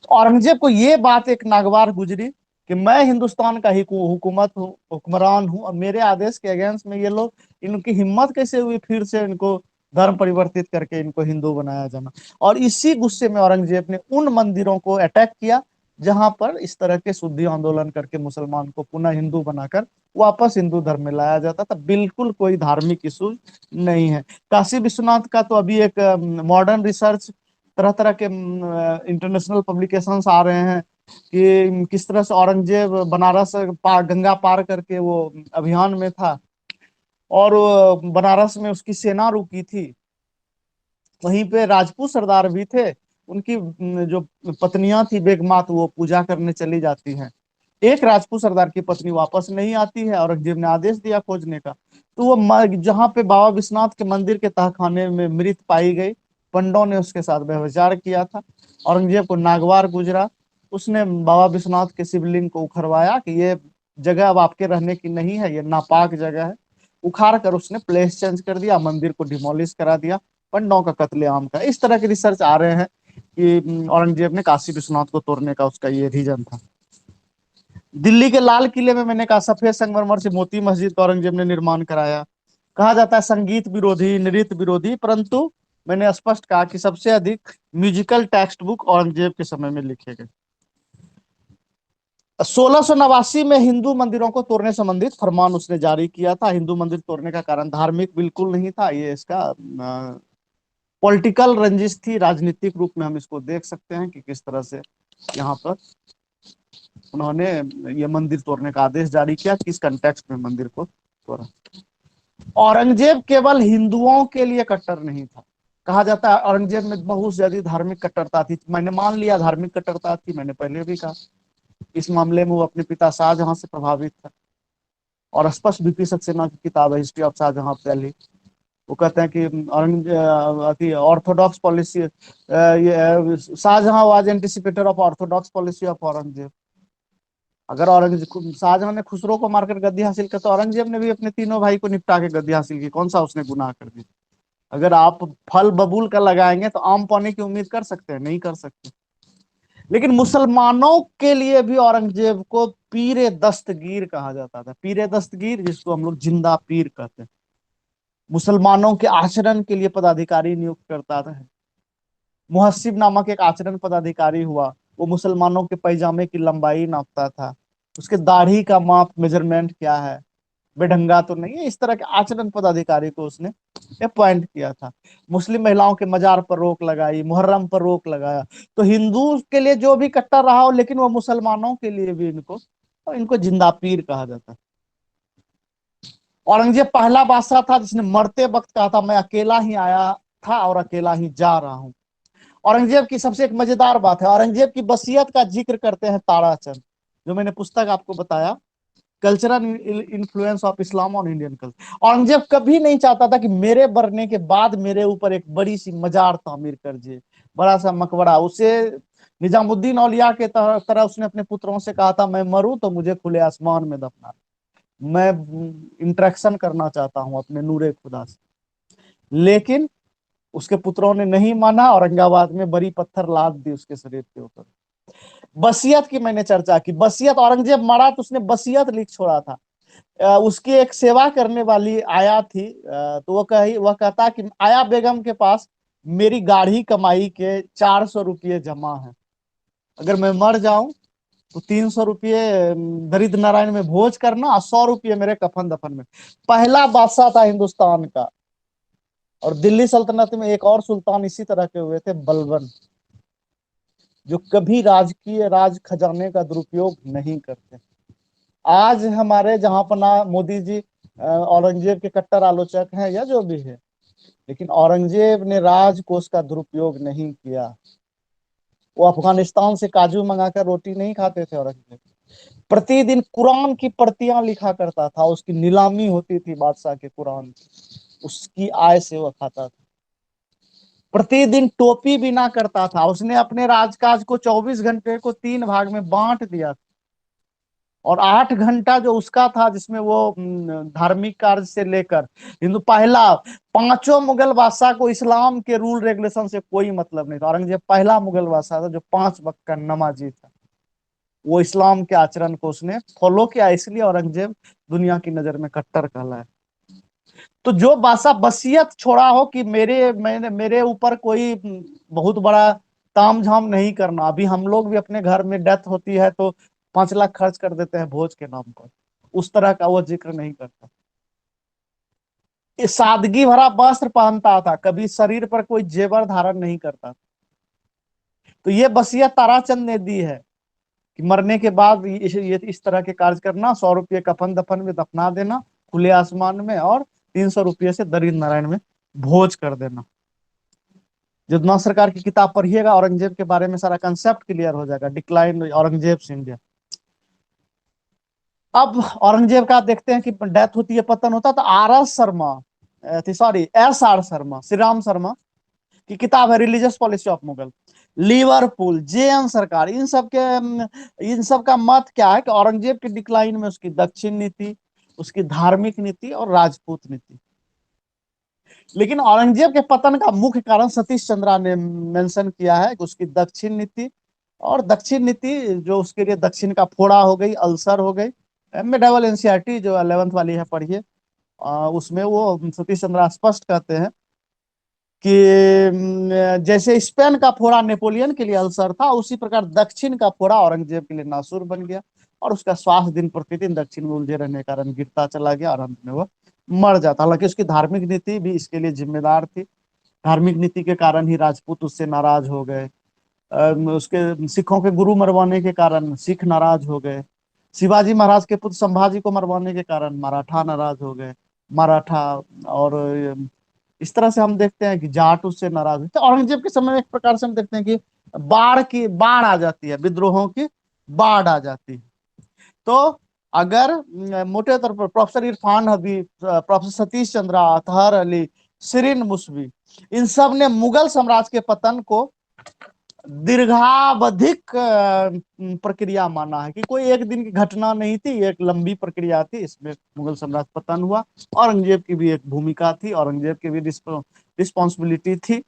तो औरंगजेब को ये बात एक नागवार गुजरी कि मैं हिंदुस्तान का ही हुकूमत हूँ, हुक्मरान हूँ, और मेरे आदेश के अगेंस्ट में ये लोग, इनकी हिम्मत कैसे हुई फिर से इनको धर्म परिवर्तित करके इनको हिंदू बनाया जाना। और इसी गुस्से में औरंगजेब ने उन मंदिरों को अटैक किया जहां पर इस तरह के शुद्धि आंदोलन करके मुसलमान को पुनः हिंदू बनाकर वापस हिंदू धर्म में लाया जाता था। बिल्कुल कोई धार्मिक इशू नहीं है। काशी विश्वनाथ का तो अभी एक मॉडर्न रिसर्च, तरह तरह के इंटरनेशनल पब्लिकेशंस आ रहे हैं कि किस तरह से औरंगजेब बनारस गंगा पार करके वो अभियान में था, और बनारस में उसकी सेना रुकी थी। वहीं पे राजपूत सरदार भी थे, उनकी जो पत्नियां थी बेगमात, वो पूजा करने चली जाती हैं। एक राजपूत सरदार की पत्नी वापस नहीं आती है, औरंगजेब ने आदेश दिया खोजने का। तो वो जहां पे बाबा विश्वनाथ के मंदिर के तहखाने में मृत पाई गई, पंडों ने उसके साथ व्यभिचार किया था। औरंगजेब को नागवार गुजरा, उसने बाबा विश्वनाथ के शिवलिंग को उखड़वाया कि ये जगह अब आपके रहने की नहीं है, ये नापाक जगह है। उखाड़ कर उसने प्लेस चेंज कर दिया, मंदिर को डिमोलिश करा दिया। पंडों का कत्लेआम का, इस तरह के रिसर्च आ रहे हैं कि औरंगजेब ने काशी विश्वनाथ को तोड़ने का उसका ये रीजन था। दिल्ली के लाल किले में मैंने कहा सफेद संगमरमर से मोती मस्जिद का औरंगजेब ने निर्माण कराया। कहा जाता है संगीत विरोधी, नृत्य विरोधी, परंतु मैंने स्पष्ट कहा कि सबसे अधिक म्यूजिकल टेक्स्ट बुक औरंगजेब के समय में लिखे गए। 1689 में हिंदू मंदिरों को तोड़ने संबंधित फरमान उसने जारी किया था। हिंदू मंदिर तोड़ने का कारण धार्मिक बिल्कुल नहीं था, ये इसका पॉलिटिकल रंजिश थी, राजनीतिक रूप में हम इसको देख सकते हैं कि किस तरह से यहाँ पर उन्होंने ये मंदिर तोड़ने का आदेश जारी किया, किस कंटेक्स्ट में मंदिर को तोड़ा। औरंगजेब केवल हिंदुओं के लिए कट्टर नहीं था। कहा जाता है औरंगजेब में बहुत ज्यादा धार्मिक कट्टरता थी। मैंने मान लिया धार्मिक कट्टरता थी, मैंने पहले भी कहा इस मामले में वो अपने पिता शाहजहां से प्रभावित था। और स्पष्ट बीपी सक्सेना की किताब है हिस्ट्री ऑफ शाहजहां पहली, वो कहते हैं कि Aurangzeb orthodox policy, Shah Jahan was anticipator of orthodox policy of Aurangzeb. अगर औरंगजेब शाहजहां ने खुसरो को मारकर गद्दी हासिल कर, तो औरंगजेब ने भी अपने तीनों भाई को निपटा के गद्दी हासिल की, कौन सा उसने गुनाह कर दिया? अगर आप फल बबूल का लगाएंगे तो आम पाने की उम्मीद कर सकते हैं? नहीं कर सकते। लेकिन मुसलमानों के लिए भी औरंगजेब को पीरे दस्तगीर कहा जाता था। पीरे दस्तगीर, जिसको हम लोग जिंदा पीर कहते हैं। मुसलमानों के आचरण के लिए पदाधिकारी नियुक्त करता था। मुहस्सिब नामक एक आचरण पदाधिकारी हुआ, वो मुसलमानों के पैजामे की लंबाई नापता था, उसके दाढ़ी का माप मेजरमेंट क्या है, बेढंगा तो नहीं है, इस तरह के आचरण पदाधिकारी को उसने अपॉइंट किया था। मुस्लिम महिलाओं के मजार पर रोक लगाई, मुहर्रम पर रोक लगाया। तो हिंदू के लिए जो भी कट्टर रहा हो, लेकिन वो मुसलमानों के लिए भी इनको इनको जिंदा पीर कहा जाता है। औरंगजेब पहला बादशाह था जिसने मरते वक्त कहा था मैं अकेला ही आया था और अकेला ही जा रहा हूं। औरंगजेब की सबसे एक मजेदार बात है, औरंगजेब की वसीयत का जिक्र करते हैं ताराचंद, जो मैंने पुस्तक आपको बताया, cultural influence of Islam on Indian culture. Aurangzeb कभी नहीं चाहता था कि मेरे मरने के बाद मेरे ऊपर एक बड़ी सी मजार तामीर कर दिए, बड़ा सा मकबरा। उसे निजामुद्दीन औलिया के तरह उसने अपने पुत्रों से कहा था मैं मरूं तो मुझे खुले आसमान में दफना, मैं इंटरेक्शन करना चाहता हूं अपने नूरे खुदा से। लेकिन उसके पुत्रों ने नहीं माना, औरंगाबाद में बड़ी पत्थर लाद दी उसके शरीर के ऊपर। बसियत की मैंने चर्चा की, बसियत औरंगजेब मरा तो उसने बसियत लिख छोड़ा था। उसकी एक सेवा करने वाली आया थी, तो वह कहता कि आया बेगम के पास मेरी गाढ़ी कमाई के 400 रुपये जमा है, अगर मैं मर जाऊं तो 300 रुपये दरिद्र नारायण में भोज करना और 100 रुपये मेरे कफन दफन में। पहला बादशाह था हिंदुस्तान का। और दिल्ली सल्तनत में एक और सुल्तान इसी तरह के हुए थे, बलबन, जो कभी राजकीय राज खजाने का दुरुपयोग नहीं करते। आज हमारे जहां पर ना मोदी जी औरंगजेब के कट्टर आलोचक हैं या जो भी है, लेकिन औरंगजेब ने राजकोष का दुरुपयोग नहीं किया। वो अफगानिस्तान से काजू मंगाकर रोटी नहीं खाते थे औरंगजेब, प्रतिदिन कुरान की प्रतियां लिखा करता था, उसकी नीलामी होती थी बादशाह के कुरान की, उसकी आय से वह खाता था। प्रतिदिन टोपी बिना करता था, उसने अपने राजकाज को 24 घंटे को 3 भाग में बांट दिया था। और 8 घंटा जो उसका था जिसमें वो धार्मिक कार्य से लेकर हिंदू, पहला, पांचों मुगल बादशाह को इस्लाम के रूल रेगुलेशन से कोई मतलब नहीं था। औरंगजेब पहला मुगल बादशाह था जो 5 वक्त का नमाजी था, वो इस्लाम के आचरण को उसने फॉलो किया, इसलिए औरंगजेब दुनिया की नजर में कट्टर कहलाया। तो जो बादशाह बसियत छोड़ा हो कि मेरे ऊपर कोई बहुत बड़ा ताम झाम नहीं करना, अभी हम लोग भी अपने घर में डेथ होती है तो 5 लाख खर्च कर देते हैं भोज के नाम पर, उस तरह का वो जिक्र नहीं करता। ये सादगी भरा वस्त्र पहनता था, कभी शरीर पर कोई जेवर धारण नहीं करता। तो ये वसीयत ताराचंद ने दी है कि मरने के बाद ये इस तरह के कार्य करना, 100 रुपये कफन दफन में दफना देना खुले आसमान में, और 300 रुपये से दरिद्र नारायण में भोज कर देना। जितना सरकार की किताब पढ़िएगा औरंगजेब के बारे में सारा कंसेप्ट क्लियर हो जाएगा, डिक्लाइन औरंगजेब इंडिया। अब औरंगजेब का देखते हैं कि डेथ होती है, पतन होता है, तो R S Sharma, sorry S R Sharma, Shri Ram Sharma की किताब है religious policy of Mughal, Liverpool, J N Sarkar, इन सब का मत क्या है कि औरंगजेब के डिक्लाइन में उसकी दक्षिण नीति, उसकी धार्मिक नीति और राजपूत नीति, लेकिन औरंगजेब के पतन का मुख्य कारण सतीश चंद्रा ने मेंशन किया है कि उसकी दक्षिण नीति, और दक्षिण नीति जो उसके लिए दक्षिण का फोड़ा हो गई, अल्सर हो गई। मिडावल एनसीईआरटी जो 11th वाली है पढ़िए, उसमें वो सतीश चंद्रा स्पष्ट कहते हैं कि जैसे स्पेन का फोड़ा नेपोलियन के लिए अल्सर था, उसी प्रकार दक्षिण का फोड़ा औरंगजेब के लिए नासुर बन गया, और उसका स्वास्थ्य दिन प्रतिदिन दक्षिण में उलझे रहने के कारण गिरता चला गया और अंत में वह मर जाता। हालांकि उसकी धार्मिक नीति भी इसके लिए जिम्मेदार थी। धार्मिक नीति के कारण ही राजपूत उससे नाराज हो गए। उसके सिखों के गुरु मरवाने के कारण सिख नाराज हो गए। शिवाजी महाराज के पुत्र संभाजी को मरवाने के कारण मराठा नाराज हो गए, मराठा। और इस तरह से हम देखते हैं कि जाट उससे नाराज होते हैं। औरंगजेब के समय में एक प्रकार से हम देखते हैं कि बाढ़ आ जाती है, विद्रोहों की बाढ़ आ जाती है। तो अगर मोटे तौर पर प्रोफेसर इरफान हबीब, प्रोफेसर सतीश चंद्रा, अतहर अली, शिरीन मुसवी, इन सब ने मुगल साम्राज्य के पतन को दीर्घावधिक प्रक्रिया माना है, कि कोई एक दिन की घटना नहीं थी, एक लंबी प्रक्रिया थी। इसमें मुगल साम्राज्य पतन हुआ, औरंगजेब की भी एक भूमिका थी, औरंगजेब की भी रिस्पॉन्सिबिलिटी थी।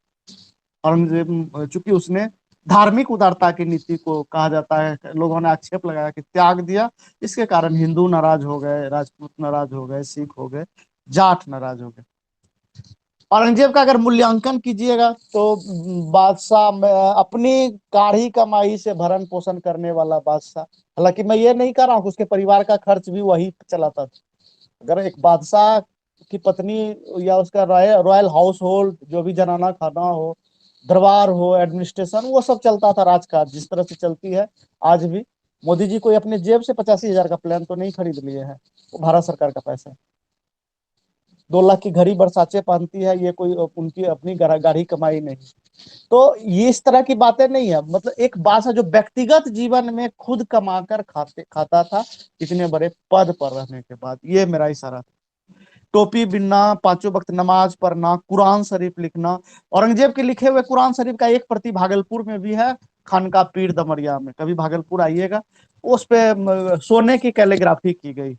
औरंगजेब चूंकि उसने धार्मिक उदारता की नीति को, कहा जाता है, लोगों ने आक्षेप लगाया कि त्याग दिया, इसके कारण हिंदू नाराज हो गए, राजपूत नाराज हो गए, सिख हो गए, जाट नाराज हो गए। औरंगजेब का अगर मूल्यांकन कीजिएगा तो बादशाह में अपनी गाढ़ी कमाई से भरण पोषण करने वाला बादशाह। हालांकि मैं ये नहीं कह रहा हूँ कि उसके परिवार का खर्च भी वही चलाता था। अगर एक बादशाह की पत्नी या उसका रॉयल हाउस होल्ड, जो भी जनाना खाना हो, दरबार हो, एडमिनिस्ट्रेशन, वो सब चलता था, राजकाज जिस तरह से चलती है आज भी। मोदी जी कोई अपने जेब से 85,000 का प्लान तो नहीं खरीद लिए हैं, वो भारत सरकार का पैसा है। 2 लाख की घड़ी बरसाचे पहनती है, ये कोई उनकी अपनी गाढ़ी कमाई नहीं। तो ये इस तरह की बातें नहीं है। मतलब एक बादशाह जो व्यक्तिगत जीवन में खुद कमाकर खाता था, इतने बड़े पद पर रहने के बाद, ये मेरा इशारा था। टोपी बिनना, 5 वक्त नमाज पढ़ना, कुरान शरीफ लिखना। औरंगजेब के लिखे हुए कुरान शरीफ का एक प्रति भागलपुर में भी है, खानका पीर दमरिया में। कभी भागलपुर आइएगा, उस पे सोने की कैलीग्राफी की गई।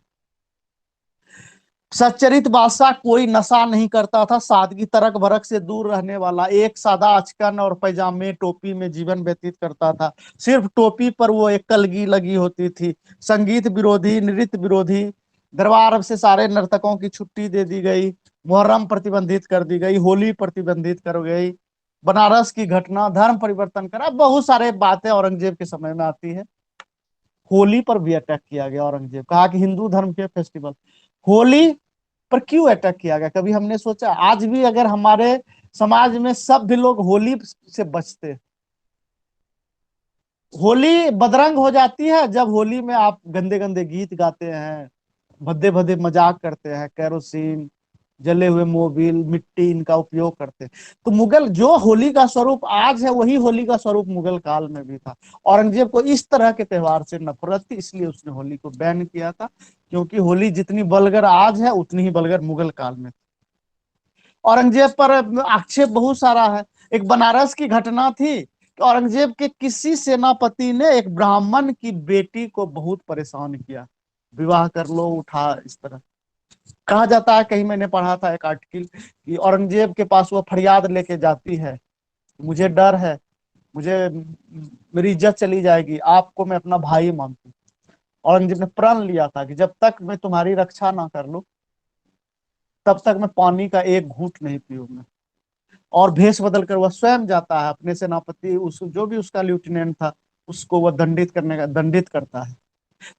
सच्चरित बादशाह कोई नशा नहीं करता था, सादगी तरक भरक से दूर रहने वाला, एक सादा अचकन और पैजामे टोपी में जीवन व्यतीत करता था। सिर्फ टोपी पर वो एक कलगी लगी होती थी। संगीत विरोधी, नृत्य विरोधी। दरबार से सारे नर्तकों की छुट्टी दे दी गई। मुहर्रम प्रतिबंधित कर दी गई, होली प्रतिबंधित कर गई। बनारस की घटना, धर्म परिवर्तन करा, बहुत सारे बातें औरंगजेब के समय में आती है। होली पर भी अटैक किया गया औरंगजेब, कहा कि हिंदू धर्म के फेस्टिवल। होली पर क्यों अटैक किया गया, कभी हमने सोचा? आज भी अगर हमारे समाज में सभ्य लोग होली से बचते, होली बदरंग हो जाती है जब होली में आप गंदे गंदे गीत गाते हैं, भद्दे भद्दे मजाक करते हैं, केरोसिन, जले हुए मोबिल, मिट्टी, इनका उपयोग करते हैं। तो मुगल जो होली का स्वरूप आज है, वही होली का स्वरूप मुगल काल में भी था। औरंगजेब को इस तरह के त्योहार से नफरत थी, इसलिए उसने होली को बैन किया था। क्योंकि होली जितनी बलगर आज है, उतनी ही बलगर मुगल काल में। औरंगजेब पर आक्षेप बहुत सारा है। एक बनारस की घटना थी कि औरंगजेब के किसी सेनापति ने एक ब्राह्मण की बेटी को बहुत परेशान किया, विवाह कर लो, उठा, इस तरह। कहा जाता है, कहीं मैंने पढ़ा था एक आर्टिकल, कि औरंगजेब के पास वो फरियाद लेके जाती है, मुझे डर है, मुझे मेरी इज्जत चली जाएगी, आपको मैं अपना भाई मानती हूँ। औरंगजेब ने प्रण लिया था कि जब तक मैं तुम्हारी रक्षा ना कर लूं, तब तक मैं पानी का एक घूंट नहीं पीऊंगा। और भेष बदल कर वह स्वयं जाता है, अपने सेनापति, उस जो भी उसका लेफ्टिनेंट था, उसको वह दंडित करता है।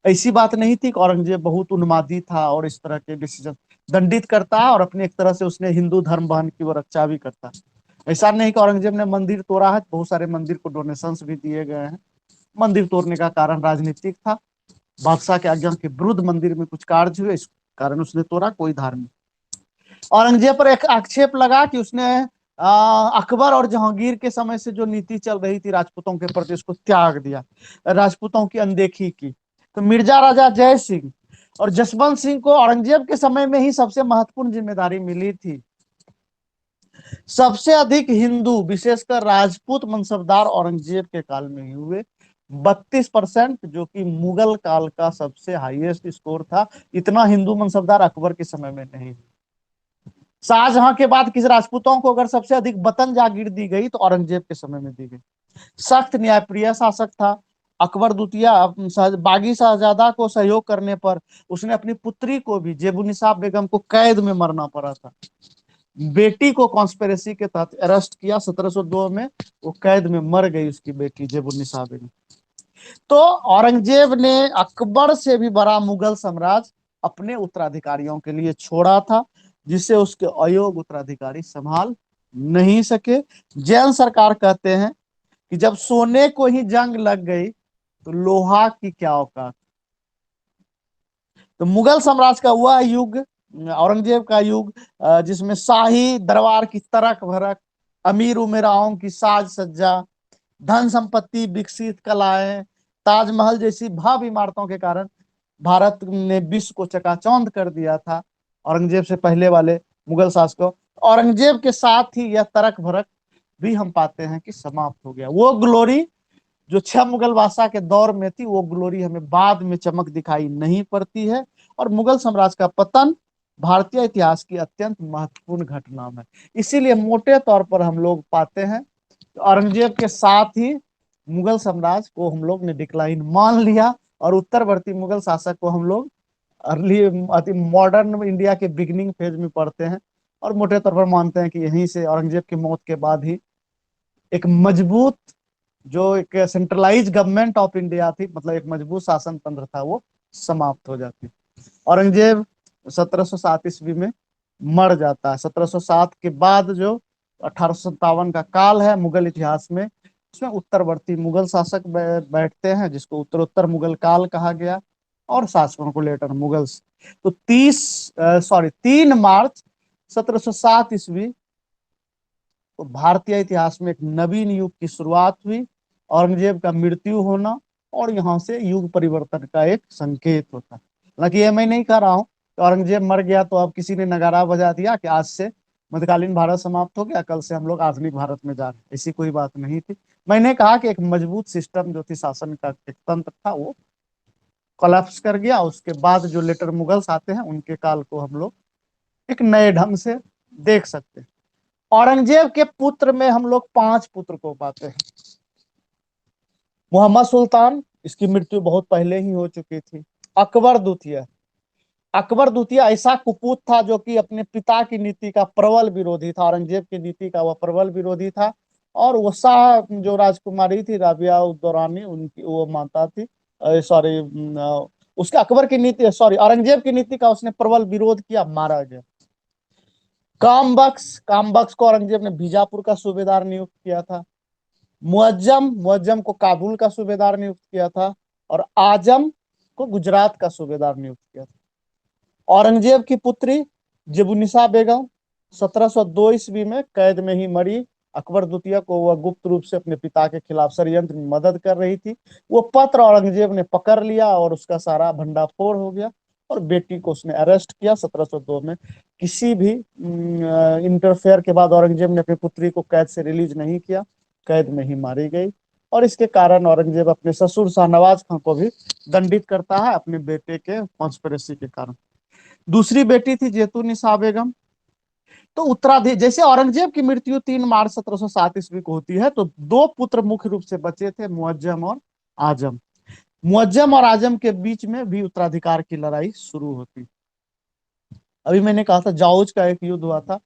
ऐसी बात नहीं थी कि औरंगजेब बहुत उन्मादी था और इस तरह के डिसीजन, दंडित करता है, और अपनी एक तरह से उसने हिंदू धर्म बहन की वो रक्षा भी करता है। ऐसा नहीं कि औरंगजेब ने मंदिर तोड़ा है, बहुत सारे मंदिर को डोनेशंस भी दिए गए हैं। मंदिर तोड़ने का कारण राजनीतिक था, बादशाह के आज्ञा के विरुद्ध मंदिर में कुछ कार्य हुए, इस कारण उसने तोड़ा, कोई धार्मिक। औरंगजेब पर एक आक्षेप लगा कि उसने अकबर और जहांगीर के समय से जो नीति चल रही थी राजपूतों के प्रति, उसको त्याग दिया, राजपूतों की अनदेखी की। तो मिर्जा राजा जय सिंह और जसवंत सिंह को औरंगजेब के समय में ही सबसे महत्वपूर्ण जिम्मेदारी मिली थी। सबसे अधिक हिंदू, विशेषकर राजपूत मनसबदार औरंगजेब के काल में ही हुए, 32%, जो कि मुगल काल का सबसे हाईएस्ट स्कोर था। इतना हिंदू मनसबदार अकबर के समय में नहीं। शाहजहां के बाद किस राजपूतों को अगर सबसे अधिक वतन जागीर दी गई तो औरंगजेब के समय में दी गई। सख्त न्यायप्रिय शासक था। अकबर द्वितीय बागी शाहजादा को सहयोग करने पर उसने अपनी पुत्री को भी, जेबुनिसा बेगम को कैद में मरना पड़ा था। बेटी को कॉन्स्पिरेसी के तहत अरेस्ट किया 1702 में, वो कैद में मर गई उसकी बेटी जेबुनिसा बेगम। तो औरंगजेब ने अकबर से भी बड़ा मुगल साम्राज्य अपने उत्तराधिकारियों के लिए छोड़ा था, जिसे उसके अयोग्य उत्तराधिकारी संभाल नहीं सके। जैन सरकार कहते हैं कि जब सोने को ही जंग लग गई तो लोहा की क्या औकात। तो मुगल साम्राज्य का वह युग, औरंगजेब का युग, जिसमें शाही दरबार की तड़क भड़क, अमीर उमेराओं की साज सज्जा, धन संपत्ति, विकसित कलाएं, ताजमहल जैसी भव्य इमारतों के कारण भारत ने विश्व को चकाचौंध कर दिया था औरंगजेब से पहले वाले मुगल शासकों। औरंगजेब के साथ ही यह तड़क भड़क भी हम पाते हैं कि समाप्त हो गया। वो ग्लोरी जो 6 मुगल बादशाह के दौर में थी, वो ग्लोरी हमें बाद में चमक दिखाई नहीं पड़ती है। और मुगल साम्राज्य का पतन भारतीय इतिहास की अत्यंत महत्वपूर्ण घटना है। इसीलिए मोटे तौर पर हम लोग पाते हैं औरंगजेब के साथ ही मुगल साम्राज्य को हम लोग ने डिक्लाइन मान लिया, और उत्तरवर्ती मुगल शासक को हम लोग अर्ली मॉडर्न इंडिया के बिगिनिंग फेज में पढ़ते हैं। और मोटे तौर पर मानते हैं कि यहीं से औरंगजेब की मौत के बाद ही एक मजबूत, जो एक सेंट्रलाइज गवर्नमेंट ऑफ इंडिया थी, मतलब एक मजबूत शासन तंत्र था, वो समाप्त हो जाती। औरंगजेब 1707 ईस्वी में मर जाता है। 1707 के बाद जो 1857 का काल है मुगल इतिहास में, उसमें उत्तरवर्ती मुगल शासक बैठते हैं, जिसको उत्तरोत्तर मुगल काल कहा गया, और शासकों को लेटर मुगल्स। तो 3 मार्च 1707 ईस्वी तो भारतीय इतिहास में एक नवीन युग की शुरुआत हुई। औरंगजेब का मृत्यु होना और यहाँ से युग परिवर्तन का एक संकेत होता है। हालांकि ये मैं नहीं कह रहा हूँ कि औरंगजेब मर गया तो अब किसी ने नगारा बजा दिया कि आज से मध्यकालीन भारत समाप्त हो गया, कल से हम लोग आधुनिक भारत में जा रहे हैं, ऐसी कोई बात नहीं थी। मैंने कहा कि एक मजबूत सिस्टम जो थी, शासन का एक तंत्र था, वो कोलैप्स कर गया। उसके बाद जो लेटर मुगल्स आते हैं उनके काल को हम लोग एक नए ढंग से देख सकते हैं। औरंगजेब के पुत्र में हम लोग 5 पुत्र को पाते हैं। मोहम्मद सुल्तान, इसकी मृत्यु बहुत पहले ही हो चुकी थी। अकबर द्वितीय, अकबर द्वितीय ऐसा कुपूत था जो कि अपने पिता की नीति का प्रबल विरोधी था, औरंगजेब की नीति का वह प्रबल विरोधी था। और वो शाह जो राजकुमारी थी राबिया उद दौरानी, उनकी वो मानता थी, सॉरी, उसके अकबर की नीति, सॉरी, औरंगजेब की नीति का उसने प्रबल विरोध किया, मारा गया। कामबख्श, कामबख्श को औरंगजेब ने बीजापुर का सूबेदार नियुक्त किया था। मुअज्जम, मुअज्जम को काबुल का सूबेदार नियुक्त किया था। और आजम को गुजरात का सूबेदार नियुक्त किया था। औरंगजेब की पुत्री जेबुनिसा बेगम 1702 ईस्वी में कैद में ही मरी। अकबर द्वितीय को वह गुप्त रूप से अपने पिता के खिलाफ षड्यंत्र में मदद कर रही थी। वो पत्र औरंगजेब ने पकड़ लिया और उसका सारा भंडाफोड़ हो गया, और बेटी को उसने अरेस्ट किया 1702 में। किसी भी इंटरफेयर के बाद औरंगजेब ने अपनी पुत्री को कैद से रिलीज नहीं किया, कैद में ही मारी गई। और इसके कारण औरंगजेब अपने ससुर शाहनवाज खां को भी दंडित करता है अपने बेटे के कॉन्स्पिरेसी के कारण। दूसरी बेटी थी जेतुनिसा बेगम। तो उत्तराधिक, जैसे औरंगजेब की मृत्यु 3 मार्च 1707 ईस्वी को होती है, तो 2 पुत्र मुख्य रूप से बचे थे, मुअज्जम और आजम। मुअज्जम और आजम के बीच में भी उत्तराधिकार की लड़ाई शुरू होती। अभी मैंने कहा था जाऊज का एक युद्ध हुआ था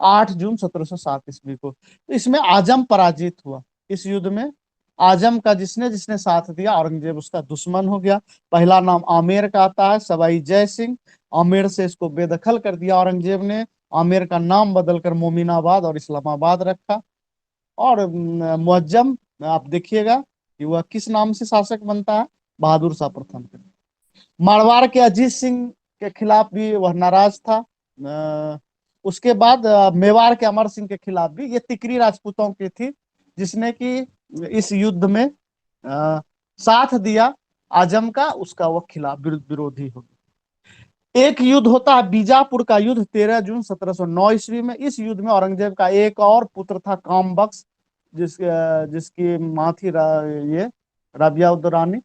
8 जून 1707 ईस्वी को, तो इसमें आजम पराजित हुआ। इस युद्ध में आजम का जिसने जिसने साथ दिया, औरंगजेब उसका दुश्मन हो गया। पहला नाम आमेर का आता है, सवाई जय सिंह। आमेर से इसको बेदखल कर दिया औरंगजेब ने। आमेर का नाम बदलकर मोमिनाबाद और इस्लामाबाद रखा। और मुअज्जम, आप देखिएगा कि वह किस नाम से शासक बनता है, बहादुर शाह प्रथम। मारवाड़ के अजीत सिंह के खिलाफ भी वह नाराज था। उसके बाद मेवाड़ के अमर सिंह के खिलाफ भी, ये तिकरी राजपूतों की थी, जिसने कि इस युद्ध में साथ दिया आजम का, उसका वह खिलाफ विरोधी हो गया। एक युद्ध होता है बीजापुर का युद्ध 13 जून 1709 ईस्वी में। इस युद्ध में औरंगजेब का एक और पुत्र था कामबख्श, जिसकी माँ थी ये राबिया उद दौरानी।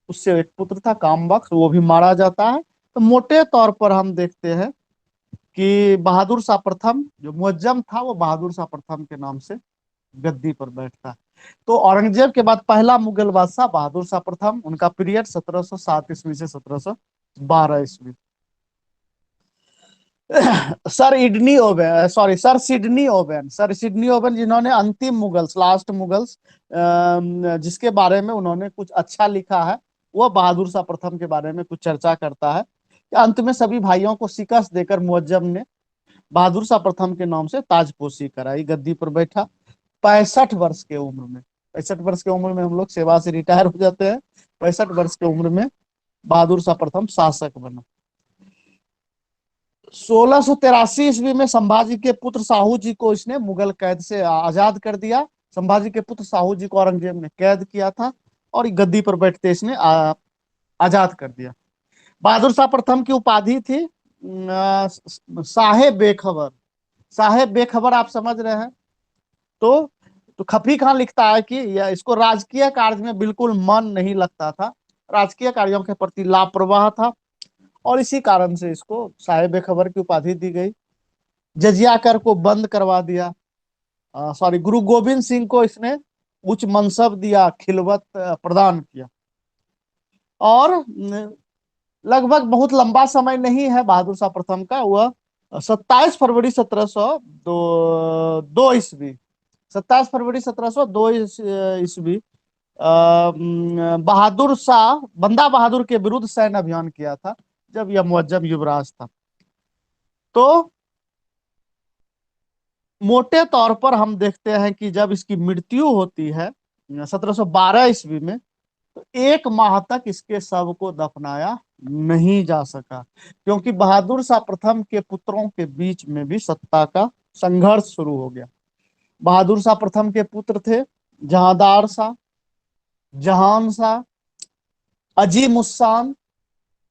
उससे एक पुत्र था कामबख्श, वो भी मारा जाता है। तो मोटे तौर पर हम देखते हैं कि बहादुर शाह प्रथम जो मुअज्जम था वो बहादुर शाह प्रथम के नाम से गद्दी पर बैठता है। तो औरंगजेब के बाद पहला मुगल बादशाह बहादुर शाह प्रथम, उनका पीरियड 1707 ईस्वी से 1712 ईस्वी। सर सिडनी ओवेन जिन्होंने अंतिम मुगल्स, लास्ट मुगल्स, जिसके बारे में उन्होंने कुछ अच्छा लिखा है, वह बहादुर शाह प्रथम के बारे में कुछ चर्चा करता है कि अंत में सभी भाइयों को शिकस्त देकर मुअज्जम ने बहादुर शाह प्रथम के नाम से ताजपोशी कराई, गद्दी पर बैठा 65 वर्ष के उम्र में। 65 वर्ष की उम्र में हम लोग सेवा से रिटायर हो जाते हैं, 65 वर्ष की उम्र में बहादुर शाह प्रथम शासक बना। 1683 ईस्वी में संभाजी के पुत्र साहू जी को इसने मुगल कैद से आजाद कर दिया। संभाजी के पुत्र साहू जी को औरंगजेब ने कैद किया था और गद्दी पर बैठते इसने आजाद कर दिया। बहादुर शाह प्रथम की उपाधि थी साहेब बेखबर। साहेब बेखबर आप समझ रहे हैं। तो खफी खान लिखता है कि यह इसको राजकीय कार्य में बिल्कुल मन नहीं लगता था, राजकीय कार्यों के प्रति लापरवाह था और इसी कारण से इसको साहेब बेखबर की उपाधि दी गई। जजिया कर को बंद करवा दिया। सॉरी, गुरु गोविंद सिंह को इसने उच्च मनसब दिया, खिलवत प्रदान किया। और लगभग बहुत लंबा समय नहीं है बहादुर शाह प्रथम का, वह 27 फरवरी 1702 ईस्वी, 27 फरवरी 1702 ईस्वी बहादुर शाह बंदा बहादुर के विरुद्ध सैन्य अभियान किया था जब यह मुअज्जम युवराज था। तो मोटे तौर पर हम देखते हैं कि जब इसकी मृत्यु होती है 1712 ईस्वी में, तो 1 माह तक इसके शव को दफनाया नहीं जा सका, क्योंकि बहादुर शाह प्रथम के पुत्रों के बीच में भी सत्ता का संघर्ष शुरू हो गया। बहादुर शाह प्रथम के पुत्र थे जहांदार शाह, जहान शाह, अजीम उस्सान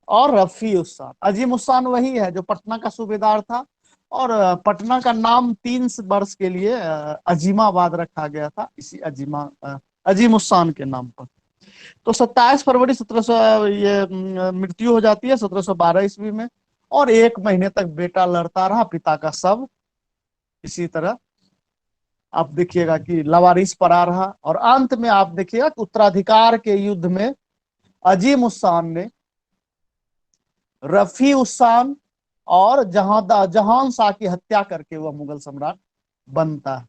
और रफी उस्सान। अजीम उस्सान वही है जो पटना का सूबेदार था और पटना का नाम 3 वर्ष के लिए अजीमाबाद रखा गया था, इसी अजीम उस्सान के नाम पर। तो 27 फरवरी 1700 ये मृत्यु हो जाती है 1712 ईस्वी में। और 1 महीने तक बेटा लड़ता रहा, पिता का शव इसी तरह आप देखिएगा कि लवारिस पड़ा रहा। और अंत में आप देखिएगा कि उत्तराधिकार के युद्ध में अजीम उस्सान ने रफी उस्सान और जहान शाह की हत्या करके वह मुगल सम्राट बनता है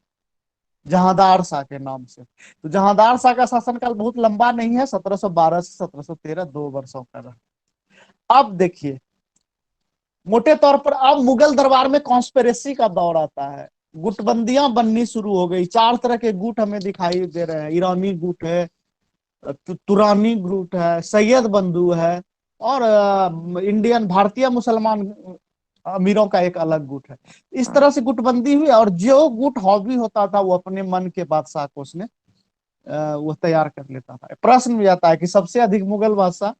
जहांदार शाह के नाम से। तो जहांदार शाह का शासनकाल बहुत लंबा नहीं है, 1712 से 1713, 2 वर्षों का रहा। अब देखिए मोटे तौर पर अब मुगल दरबार में कॉन्स्पिरेसी का दौर आता है, गुटबंदियां बननी शुरू हो गई। 4 तरह के गुट हमें दिखाई दे रहे हैं, ईरानी गुट है, तुरानी गुट है, सैयद बंधु है और इंडियन भारतीय मुसलमान अमीरों का एक अलग गुट है। इस तरह से गुटबंदी हुई और जो गुट हॉबी होता था वो अपने मन के बादशाह को उसने वो तैयार कर लेता था। प्रश्न भी आता है कि सबसे अधिक मुगल बादशाह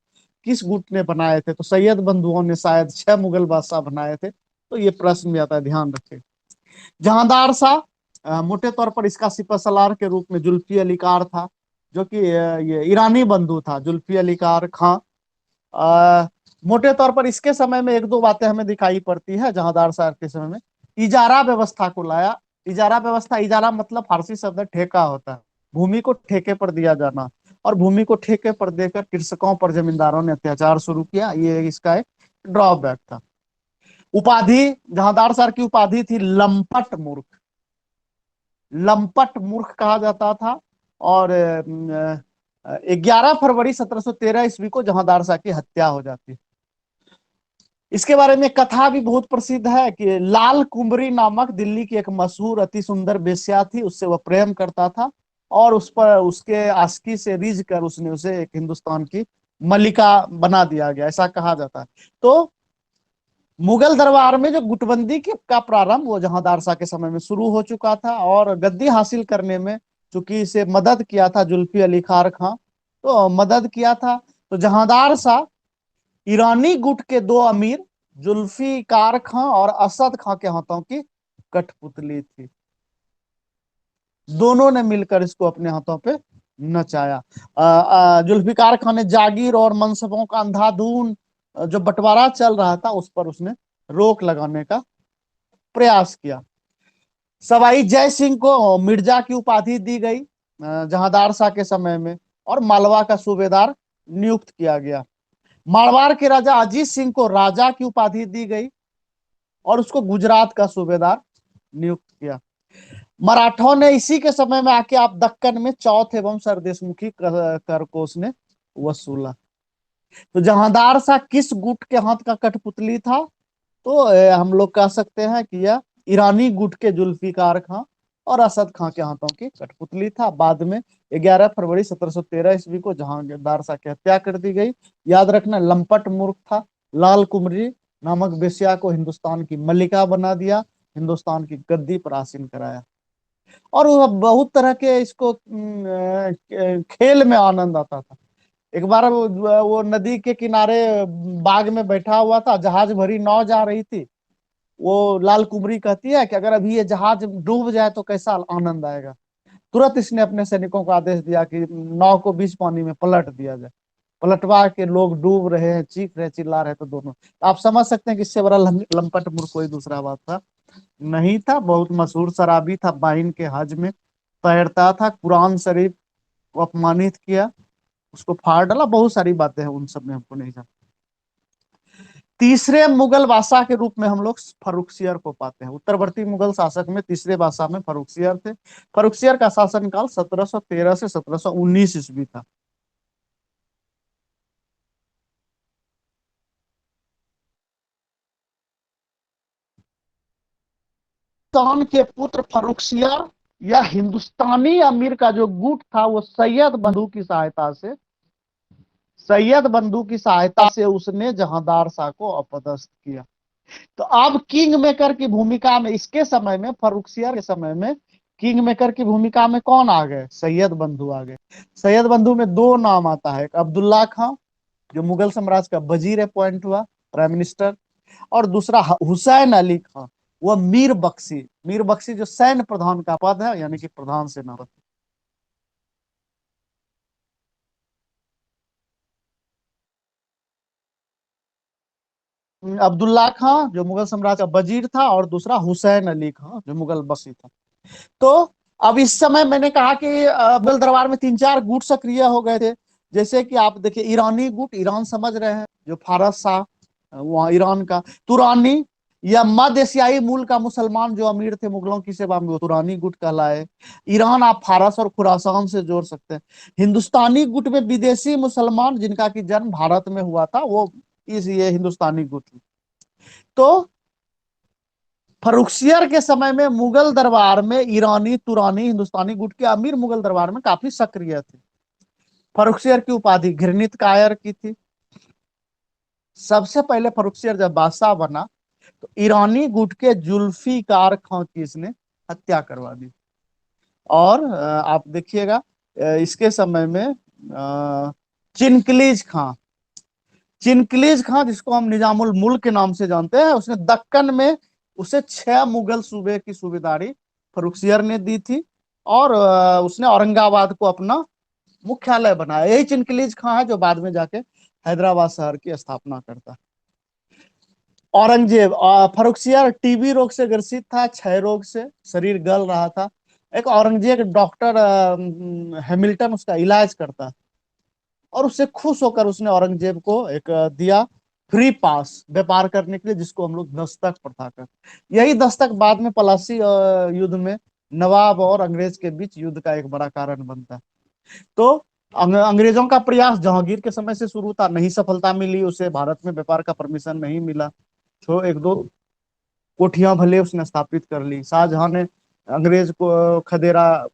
किस गुट ने बनाए थे, तो सैयद बंधुओं ने शायद 6 मुगल बादशाह बनाए थे। तो ये प्रश्न भी आता है, ध्यान रखें। जहांदार शाह मोटे तौर पर इसका सिपहसालार के रूप में जुल्फी अली कार था, जो कि ये ईरानी बंधु था जुल्फी अली कार खां। मोटे तौर पर इसके समय में 1-2 बातें हमें दिखाई पड़ती है जहांदार शाह के समय में। इजारा व्यवस्था को लाया। इजारा व्यवस्था, इजारा मतलब फारसी शब्द ठेका होता है, भूमि को ठेके पर दिया जाना। और भूमि को ठेके पर देकर कृषकों पर जमींदारों ने अत्याचार शुरू किया, ये इसका एक ड्रॉबैक था। उपाधि, जहांदार शाह की उपाधि थी लंपट मूर्ख। लंपट मूर्ख कहा जाता था। और 11 फरवरी 1713 ईस्वी को जहांदार शाह की हत्या हो जाती है। इसके बारे में कथा भी बहुत प्रसिद्ध है कि लाल कुंबरी नामक दिल्ली की एक मशहूर अति सुंदर बेश्या थी, उससे वह प्रेम करता था और उस पर उसके आशिकी से रिझ कर उसने उसे एक हिंदुस्तान की मलिका बना दिया गया, ऐसा कहा जाता है। तो मुगल दरबार में जो गुटबंदी का प्रारंभ वो जहांदार शाह के समय में शुरू हो चुका था और गद्दी हासिल करने में चूंकि इसे मदद किया था जुल्फी अली खार खां, तो मदद किया था। तो जहांदार शाह ईरानी गुट के 2 अमीर जुल्फिकार खां और असद खां के हाथों की कठपुतली थी। दोनों ने मिलकर इसको अपने हाथों पे नचाया। जुल्फिकार खान ने जागीर और मनसबों का अंधाधुन जो बंटवारा चल रहा था उस पर उसने रोक लगाने का प्रयास किया। सवाई जय सिंह को मिर्जा की उपाधि दी गई जहांदार शाह के समय में, और मालवा का सूबेदार नियुक्त किया गया। मारवाड़ के राजा अजीत सिंह को राजा की उपाधि दी गई और उसको गुजरात का सूबेदार नियुक्त किया। मराठों ने इसी के समय में आके आप दक्कन में चौथ एवं सरदेशमुखी कर को उसने वसूला। तो जहांदार शाह किस गुट के हाथ का कठपुतली था? तो हम लोग कह सकते हैं कि यह ईरानी गुट के जुल्फिकार खां और असद खां के हाथों की कठपुतली था। बाद में 11 फरवरी 1713 ईस्वी को जहांगीरदार शाह की हत्या कर दी गई। याद रखना, लंपट मूर्ख था। लाल कुमरी नामक बेश्या को हिंदुस्तान की मल्लिका बना दिया, हिंदुस्तान की गद्दी पर आसीन कराया। और वो बहुत तरह के इसको खेल में आनंद आता था। एक बार वो नदी के किनारे बाग में बैठा हुआ था, जहाज भरी नाव जा रही थी। वो लाल कुमरी कहती है कि अगर अभी ये जहाज डूब जाए तो कैसा आनंद आएगा। तुरंत इसने अपने सैनिकों को आदेश दिया कि नाव को बीच पानी में पलट दिया जाए। पलटवा के लोग डूब रहे हैं, चीख रहे, चिल्ला रहे, तो दोनों आप समझ सकते हैं कि इससे बड़ा लंपट मूर्ख कोई दूसरा बात था नहीं था। बहुत मशहूर शराबी था, बाइन के हज में तैरता था, कुरान शरीफ को अपमानित किया, उसको फाड़ डाला, बहुत सारी बातें हैं, उन सब में हमको नहीं जाना। तीसरे मुगल बादशाह के रूप में हम लोग फर्रुखसियर को पाते हैं। उत्तरवर्ती मुगल शासक में तीसरे बादशाह में फर्रुखसियर थे। फर्रुखसियर का शासनकाल 1713 से 1719 ईस्वी था। हिंदुस्तान के पुत्र फर्रुखसियर या हिंदुस्तानी अमीर का जो गुट था वो सैयद बंधु की सहायता से उसने जहांदार शाह को अपदस्थ किया। तो अब किंग मेकर की भूमिका में इसके समय में, फर्रुखसियर के समय में, किंग मेकर की भूमिका में कौन आ गए? सैयद बंधु आ गए। सैयद बंधु में दो नाम आता है, एक अब्दुल्ला खां जो मुगल साम्राज्य का वजीर अपॉइंट हुआ, प्राइम मिनिस्टर, और दूसरा हुसैन अली खां, वह मीर बख्शी जो सैन्य प्रधान का पद है, यानी कि प्रधान सेनापति। अब्दुल्ला खां जो मुगल साम्राज्य का वजीर था, और दूसरा हुसैन अली खां जो मुगल बख्शी था। तो अब इस समय मैंने कहा कि मुगल दरबार में तीन चार गुट सक्रिय हो गए थे। जैसे कि आप देखिए, ईरानी गुट, ईरान समझ रहे हैं, जो फारस शाह वहाँ ईरान का। तुरानी या मध्य एशियाई मूल का मुसलमान जो अमीर थे मुगलों की सेवा में, वो तुरानी गुट कहलाए। ईरान आप फारस और खुरासान से जोड़ सकते हैं। हिंदुस्तानी गुट में विदेशी मुसलमान जिनका की जन्म भारत में हुआ था, वो इस ये हिंदुस्तानी गुट। तो फर्रुखसियर के समय में मुगल दरबार में ईरानी, तुरानी, हिंदुस्तानी गुट के अमीर मुगल दरबार में काफी सक्रिय थे। फर्रुखसियर की उपाधि घृणित कायर की थी। सबसे पहले फर्रुखसियर जब बादशाह बना तो ईरानी गुट के जुल्फिकार खां की इसने हत्या करवा दी। और आप देखिएगा, इसके समय में चिनकलीज खां, जिसको हम निजामुल मुल्क के नाम से जानते हैं, उसने दक्कन में उसे 6 मुगल सूबे की सूबेदारी फर्रुखसियर ने दी थी। और उसने औरंगाबाद को अपना मुख्यालय बनाया। यही चिनकलीज खां है जो बाद में जाके हैदराबाद शहर की स्थापना करता है। औरंगजेब, फर्रुखसियर टीबी रोग से ग्रसित था, क्षय रोग से, शरीर गल रहा था। एक औरंगजेब डॉक्टर हैमिल्टन उसका इलाज करता है, और उससे खुश होकर उसने औरंगजेब को एक दिया फ्री पास व्यापार करने के लिए, जिसको हम लोग दस्तक प्रथा कहते। यही दस्तक बाद में पलासी युद्ध में नवाब और अंग्रेज के बीच युद्ध का एक बड़ा कारण बनता है। तो अंग्रेजों का प्रयास जहांगीर के समय से शुरू था, नहीं सफलता मिली उसे, भारत में व्यापार का परमिशन नहीं मिला। तो एक दो कोठियां भले उसने स्थापित कर ली। शाहजहां ने अंग्रेज को खदेरा,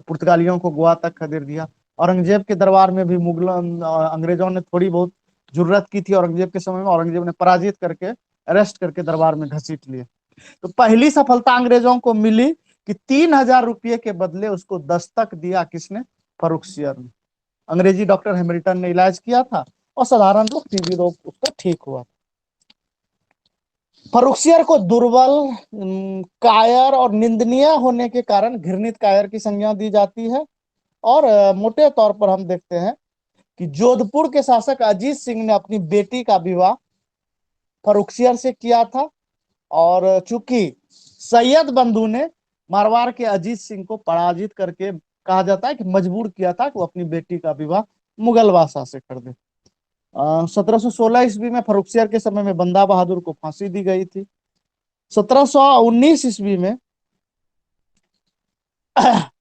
पुर्तगालियों को गोवा तक खदेड़ दिया। औरंगजेब के दरबार में भी मुगलों अंग्रेजों ने थोड़ी बहुत जुर्रत की थी औरंगजेब के समय में, औरंगजेब ने पराजित करके, अरेस्ट करके दरबार में घसीट लिए। तो पहली सफलता अंग्रेजों को मिली कि 3,000 रुपये के बदले उसको दस्तक दिया, किसने? फर्रुखसियर ने। अंग्रेजी डॉक्टर हैमिल्टन ने इलाज किया था, और साधारण लोग टीबी रोग उसका ठीक हुआ। फर्रुखसियर को दुर्बल, कायर और निंदनीय होने के कारण घृणित कायर की संज्ञा दी जाती है। और मोटे तौर पर हम देखते हैं कि जोधपुर के शासक अजीत सिंह ने अपनी बेटी का विवाह फर्रुखसियर से किया था, और चूंकि सैयद बंधु ने मारवाड़ के अजीत सिंह को पराजित करके, कहा जाता है कि मजबूर किया था कि वो अपनी बेटी का विवाह मुगल बादशाह से कर दे। 1716 ईस्वी में फर्रुखसियर के समय में बंदा बहादुर को फांसी दी गई थी। 1719 ईस्वी में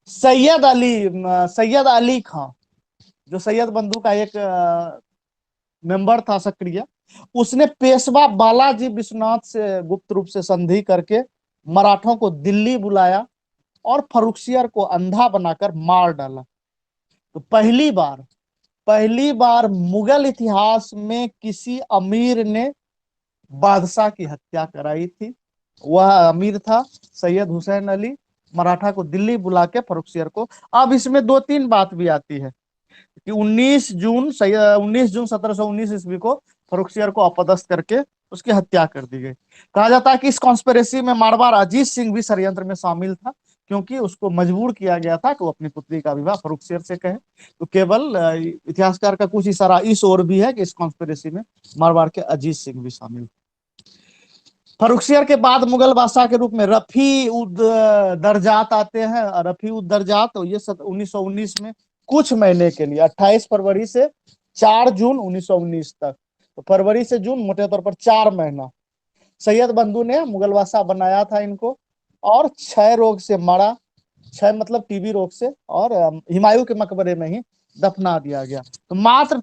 सैयद अली खां, जो सैयद बंधु का एक मेंबर था सक्रिय, उसने पेशवा बालाजी विश्वनाथ से गुप्त रूप से संधि करके मराठों को दिल्ली बुलाया और फर्रुखसियर को अंधा बनाकर मार डाला। तो पहली बार मुगल इतिहास में किसी अमीर ने बादशाह की हत्या कराई थी। वह अमीर था सैयद हुसैन अली, मराठा को दिल्ली बुला के फर्रुखसियर को। अब इसमें दो तीन बात भी आती है कि 19 जून 1719 ईस्वी को फर्रुखसियर को अपदस्थ करके उसकी हत्या कर दी गई। कहा जाता है कि इस कॉन्स्पिरेसी में मारवाड़ अजीत सिंह भी षड्यंत्र में शामिल था, क्योंकि उसको मजबूर किया गया था कि वो अपनी पुत्री का विवाह फर्रुखसियर से कहे। तो केवल इतिहासकार का कुछ इशारा इस ओर भी है कि इस कॉन्स्पिरेसी में मारवाड़ के अजीत सिंह भी शामिल। फर्रुखसियर के बाद मुगल बादशाह के रूप में रफी उद दरजात आते हैं। रफी उद दरजात तो ये 1919 में कुछ महीने के लिए 28 फरवरी से 4 जून 1919 तक, तो फरवरी से जून मोटे तौर पर 4 महीना सैयद बंधु ने मुगल बादशाह बनाया था इनको, और क्षय रोग से मरा। क्षय मतलब टीबी रोग से, और हुमायूं के मकबरे में ही दफना दिया गया। तो मात्र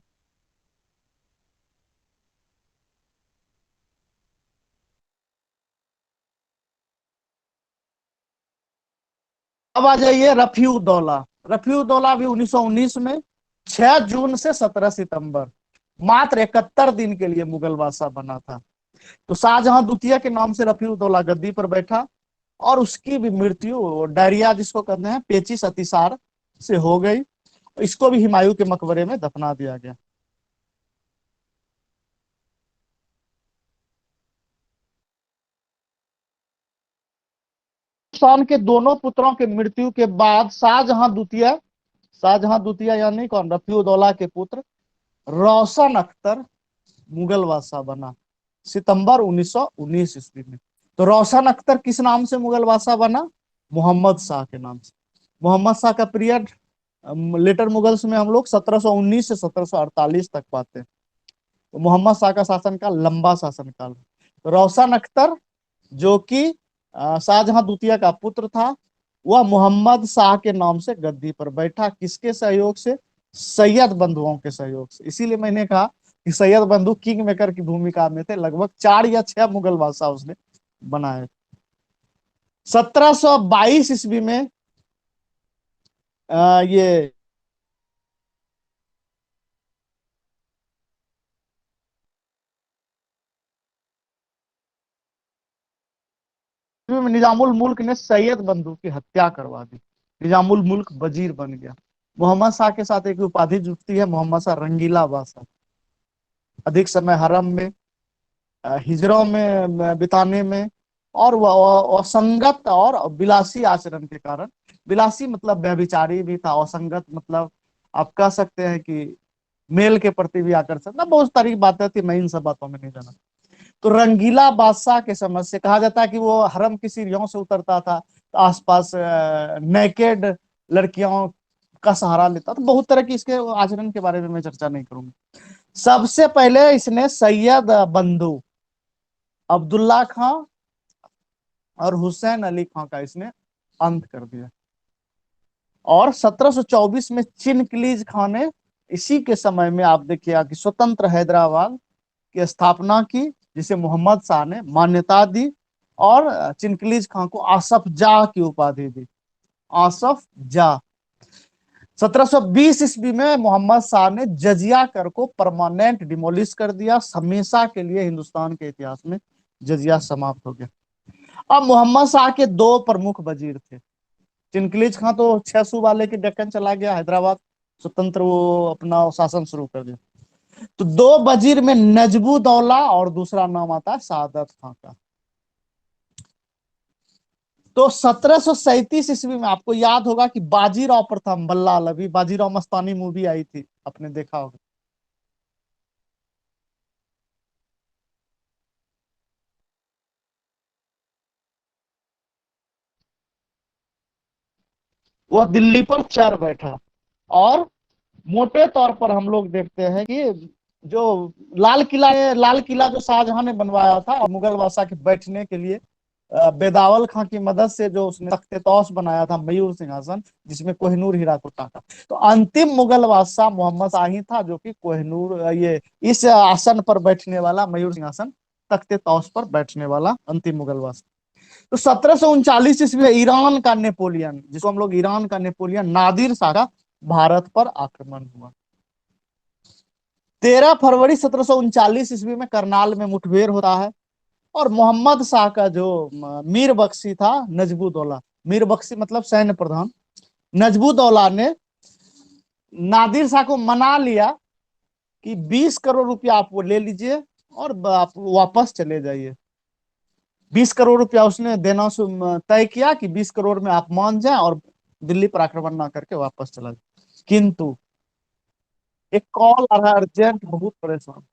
अब आ जाइए रफीउद्दौला। रफीउद्दौला भी 1919 में 6 जून से 17 सितंबर, मात्र 71 दिन के लिए मुगल बादशाह बना था। तो शाहजहां द्वितीय के नाम से रफीउद्दौला गद्दी पर बैठा, और उसकी भी मृत्यु डायरिया जिसको कहते हैं, पेचिश अतिसार से हो गई। इसको भी हुमायूं के मकबरे में दफना दिया गया। शान के दोनों पुत्रों के मृत्यु के बाद शाहजहां द्वितीय यानी कौन, रफीउद्दौला के पुत्र रोशन अख्तर मुगल बादशाह बना सितंबर 1919 ईस्वी में। तो रोशन अख्तर किस नाम से मुगल बादशाह बना? मोहम्मद शाह के नाम से। मोहम्मद शाह का पीरियड लेटर मुगल्स में हम लोग 1719 से 1748 तक पाते हैं। तो मोहम्मद शाह का शासनकाल लंबा शासनकाल है। तो रोशन अख्तर, जो कि शाहजहां द्वितीय का पुत्र था, वह मोहम्मद शाह के नाम से गद्दी पर बैठा। किसके सहयोग से? सैयद बंधुओं के सहयोग से। इसीलिए मैंने कहा कि सैयद बंधु किंग मेकर की भूमिका में थे। लगभग 4 या 6 मुगल बादशाह उसने बनाए। 1722 ईस्वी में ये निजामुल मुल्क ने सैयद बंधु की हत्या करवा दी। निजामुल मुल्क वजीर बन गया। मोहम्मद शाह के साथ एक उपाधि जुटती है, मोहम्मद शाह रंगीला बादशाह। अधिक समय हरम में, हिजरों में बिताने में, और वह असंगत और विलासी आचरण के कारण, विलासी मतलब व्यभिचारी भी था, असंगत मतलब आप कह सकते हैं कि मेल के प्रति भी आकर्षण ना, बहुत सारी बातें थी, मैं इन सब बातों में नहीं जाना। तो रंगीला बादशाह के समझ से कहा जाता है कि वो हरम की सीढ़ियों से उतरता था, तो आसपास नेकेड लड़कियों का सहारा लेता, तो बहुत तरह की इसके आचरण के बारे में मैं चर्चा नहीं करूंगा। सबसे पहले इसने सैयद बंधु अब्दुल्ला खां और हुसैन अली खां का इसने अंत कर दिया। और 1724 में चिनकिलीज खां ने इसी के समय में, आप देखिए, कि स्वतंत्र हैदराबाद की स्थापना की, जिसे मोहम्मद शाह ने मान्यता दी, और चिनकिलीज खां को आसफ जाह की उपाधि दी। आसफ जाह। 1720 ईस्वी में मोहम्मद शाह ने जजिया कर को परमानेंट डिमोलिश कर दिया। हमेशा के लिए हिंदुस्तान के इतिहास में जजिया समाप्त हो गया। अब मोहम्मद शाह के दो प्रमुख वजीर थे। चिनकिलीज खां तो 6 सूबा लेके डेक्कन चला गया, हैदराबाद स्वतंत्र वो अपना शासन शुरू कर दिया। तो दो वजीर में नजबुद्दौला और दूसरा नाम आता है सादत खां का। तो 1737 ईस्वी में आपको याद होगा कि बाजीराव प्रथम बल्ला लवी, बाजीराव मस्तानी मूवी आई थी, आपने देखा होगा। वह दिल्ली पर चढ़ बैठा। और मोटे तौर पर हम लोग देखते हैं कि जो लाल किला जो शाहजहां ने बनवाया था और मुगल बादशाह के बैठने के लिए बेदावल खां की मदद से जो उसने तख्ते तौस बनाया था, मयूर सिंहासन, जिसमें कोहिनूर हीरा को टाका। तो अंतिम मुगल बादशाह मोहम्मद शाही था, जो कि कोहिनूर ये इस आसन पर बैठने वाला, मयूर सिंहासन तख्ते तौस पर बैठने वाला अंतिम मुगल बादशाह। तो 1739 ईस्वी में ईरान का नेपोलियन, जिसको हम लोग ईरान का नेपोलियन, नादिर शाह का भारत पर आक्रमण हुआ। 13 फरवरी 1739 ईस्वी में करनाल में मुठभेड़ होता है। और मोहम्मद शाह का जो मीर बख्शी था, नजबुद्दौला, मीर बख्शी मतलब सैन्य प्रधान, नजबुद्दौला ने नादिर शाह को मना लिया कि 20 करोड़ रुपया आप वो ले लीजिए और आप वापस चले जाइए। 20 करोड़ रुपया उसने देना तय किया कि 20 करोड़ में आप मान जाए और दिल्ली पर आक्रमण ना करके वापस चला जाए। किंतु एक कॉल आ रहा है अर्जेंट, बहुत परेशान।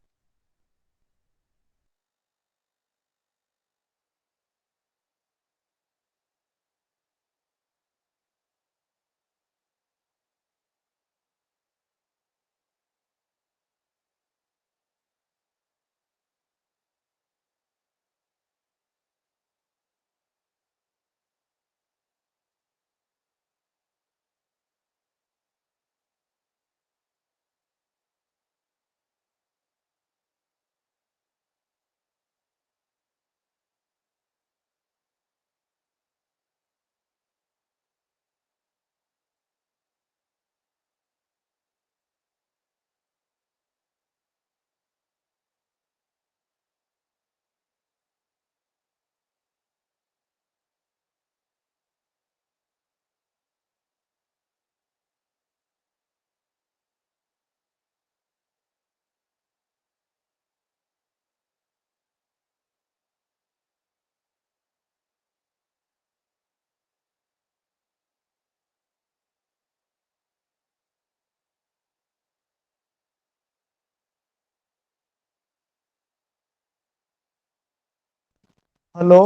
हेलो।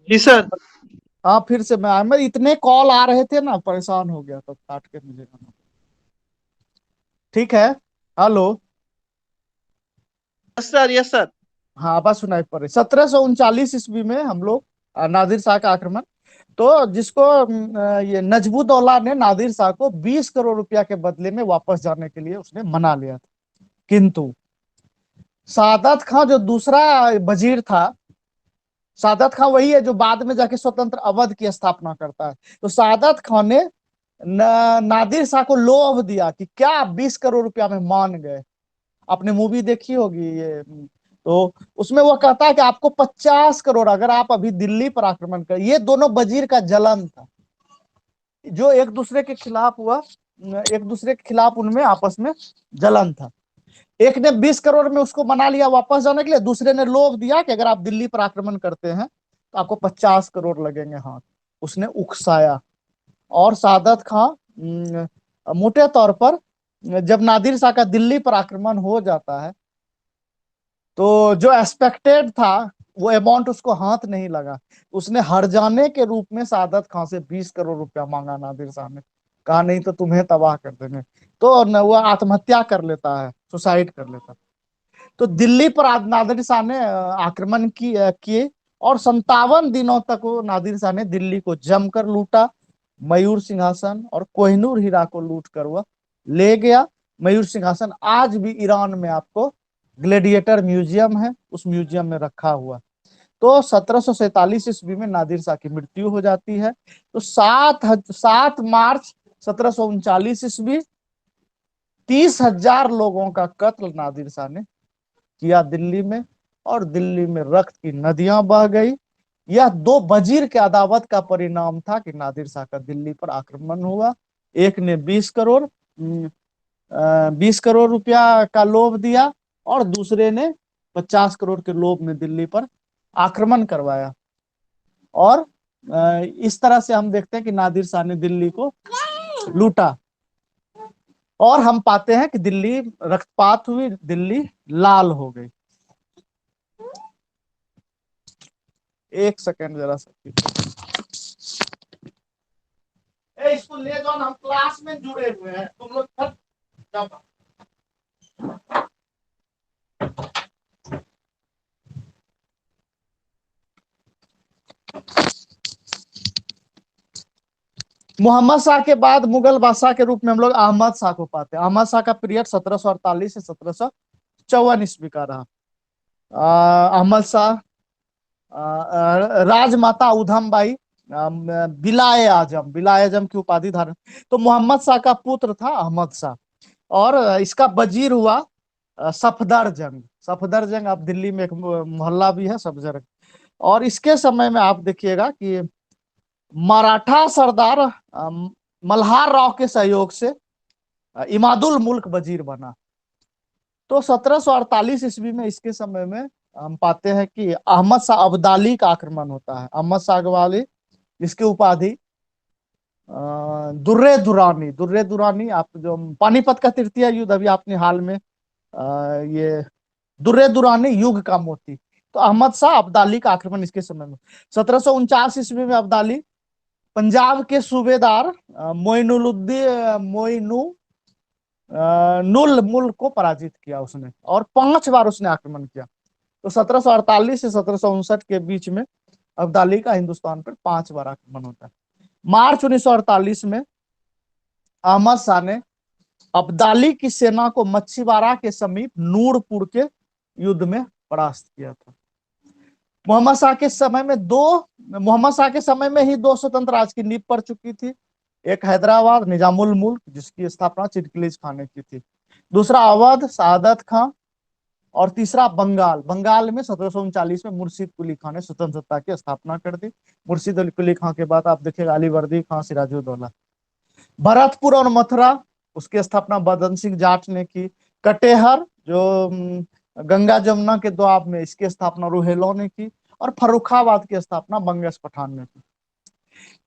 जी सर। हाँ, फिर से मैं इतने कॉल आ रहे थे ना, परेशान हो गया, तो काट के मुझे करना। ठीक है। Hello. Yes sir, yes sir. हाँ, आवाज सुनाई पड़ रही। 1739 ईस्वी में हम लोग नादिर शाह का आक्रमण, तो जिसको ये नजबुद्दौला ने नादिर शाह को 20 करोड़ रुपया के बदले में वापस जाने के लिए उसने मना लिया था। किंतु सादत खां जो दूसरा वजीर था, सादत खां वही है जो बाद में जाके स्वतंत्र अवध की स्थापना करता है। तो सादत खां ने नादिर शाह को लोभ दिया कि क्या आप 20 करोड़ रुपया में मान गए। आपने मूवी देखी होगी ये, तो उसमें वो कहता है कि आपको 50 करोड़, अगर आप अभी दिल्ली पर आक्रमण कर। ये दोनों वजीर का जलन था, जो एक दूसरे के खिलाफ हुआ, एक दूसरे के खिलाफ उनमें आपस में जलन था। एक ने 20 करोड़ में उसको मना लिया वापस जाने के लिए, दूसरे ने लोभ दिया कि अगर आप दिल्ली पर आक्रमण करते हैं तो आपको 50 करोड़ लगेंगे हाथ। उसने उकसाया। और सादत खां मोटे तौर पर, जब नादिर शाह का दिल्ली पर आक्रमण हो जाता है, तो जो एक्सपेक्टेड था वो अमाउंट उसको हाथ नहीं लगा। उसने हर्जाने के रूप में सादत खां से 20 करोड़ रुपया मांगा नादिर शाह ने। कहा नहीं तो तुम्हें तबाह कर देंगे। तो न वो आत्महत्या कर लेता है, सुसाइड कर लेता है। तो दिल्ली पर नादिर शाह ने आक्रमण किए। और 57 दिनों तक वो नादिर शाह ने दिल्ली को जमकर लूटा। मयूर सिंहासन और कोहिनूर हीरा को लूट कर वह ले गया। मयूर सिंहासन आज भी ईरान में आपको ग्लेडिएटर म्यूजियम है, उस म्यूजियम में रखा हुआ। तो 1747 ईस्वी में नादिर शाह की मृत्यु हो जाती है। तो 7 मार्च 1739 ईस्वी, 30,000 लोगों का कत्ल नादिर शाह ने किया दिल्ली में। और दिल्ली में रक्त की नदियां बह गई। यह दो वजीर के अदावत का परिणाम था कि नादिर शाह का दिल्ली पर आक्रमण हुआ। एक ने 20 करोड़ रुपया का लोभ दिया, और दूसरे ने 50 करोड़ के लोभ में दिल्ली पर आक्रमण करवाया। और इस तरह से हम देखते हैं कि नादिर शाह ने दिल्ली को लूटा। और हम पाते हैं कि दिल्ली रक्तपात हुई, दिल्ली लाल हो गई। एक सेकेंड जरा सा। अरे इसको ले जाओ ना, हम क्लास में जुड़े हुए हैं, तुम लोग जाओ। मोहम्मद शाह के बाद मुगल बादशाह के रूप में हम लोग अहमद शाह को पाते हैं। अहमद शाह का पीरियड 1748 से 1754 ईस्वी का रहा। अहमद शाह, राजमाता उधम बाई, बिलाए आजम, बिलाए आजम की उपाधि धारण। तो मोहम्मद शाह का पुत्र था अहमद शाह, और इसका वजीर हुआ सफदरजंग। सफदरजंग, आप दिल्ली में एक मोहल्ला भी है सफदरजंग। और इसके समय में आप देखिएगा कि मराठा सरदार मल्हार राव के सहयोग से इमादुल मुल्क वजीर बना। तो 1748 ईस्वी में, इसके समय में हम पाते हैं कि अहमद शाह अब्दाली का आक्रमण होता है। अहमद शाह अब्दाली, इसकी उपाधि दुर्रे दुरानी। दुर्रे दुरानी, आप जो पानीपत का तृतीय युद्ध अभी आपने हाल में, ये दुर्रे दुरानी युग का मोती। तो अहमद शाह अब्दाली का आक्रमण इसके समय में। 1749 ईस्वी में अब्दाली पंजाब के सूबेदार मोइनुल नुल मुल्क को पराजित किया उसने, और 5 बार उसने आक्रमण किया। तो 1748 से 1759 के बीच में अब्दाली का हिंदुस्तान पर 5 बार आक्रमण होता है। मार्च 1948 में अहमद शाह ने अब्दाली की सेना को मच्छीवाड़ा के समीप नूरपुर के युद्ध में परास्त किया था। मोहम्मद शाह के समय में मोहम्मद शाह के समय में ही 2 स्वतंत्र राज्य की नींव पड़ चुकी थी। एक हैदराबाद निजामुल मुल्क, जिसकी स्थापना चिरकिलीज खान ने की थी। दूसरा अवध सआदत खां, और तीसरा बंगाल। बंगाल में 1739 में मुर्शिद कुली खान ने स्वतंत्रता की स्थापना कर दी। मुर्शिद कुली खान के बाद आप देखिएगा अलीवर्दी खां, सिराजुद्दौला। भरतपुर और मथुरा, उसकी स्थापना बदन सिंह जाट ने की। कटेहर, जो गंगा जमुना के दोआब में, इसकी स्थापना रुहेलों ने की। और फर्रुखाबाद की स्थापना बंगस पठान ने की।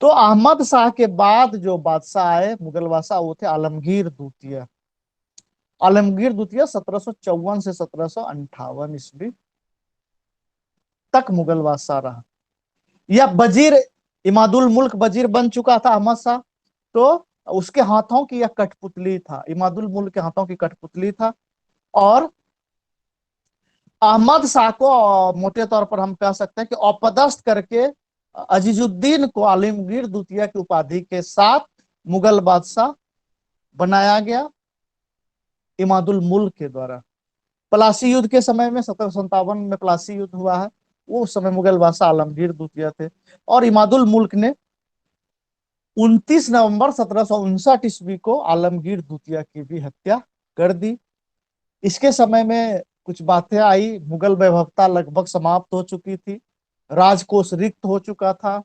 तो अहमद शाह के बाद जो बादशाह आए मुगल बादशाह, वो थे आलमगीर द्वितीय। आलमगीर द्वितीय 1754 से 1758 ईस्वी तक मुगल बादशाह रहा। यह वजीर इमादुल मुल्क वजीर बन चुका था अहमद शाह। तो उसके हाथों की यह कठपुतली था, इमादुल मुल्क के हाथों की कठपुतली था। और अहमद शाह को मोटे तौर पर हम कह सकते हैं कि अपदस्थ करके अजीजुद्दीन को आलमगीर द्वितीय की उपाधि के साथ मुगल बादशाह बनाया गया इमादुल मुल्क के द्वारा। प्लासी युद्ध के समय में 1757 में प्लासी युद्ध हुआ है, वो उस समय मुगल बादशाह आलमगीर द्वितीय थे। और इमादुल मुल्क ने 29 नवंबर 1759 ईस्वी को आलमगीर द्वितीय की भी हत्या कर दी। इसके समय में कुछ बातें आई, मुगल वैभवता लगभग समाप्त हो चुकी थी, राजकोष रिक्त हो चुका था,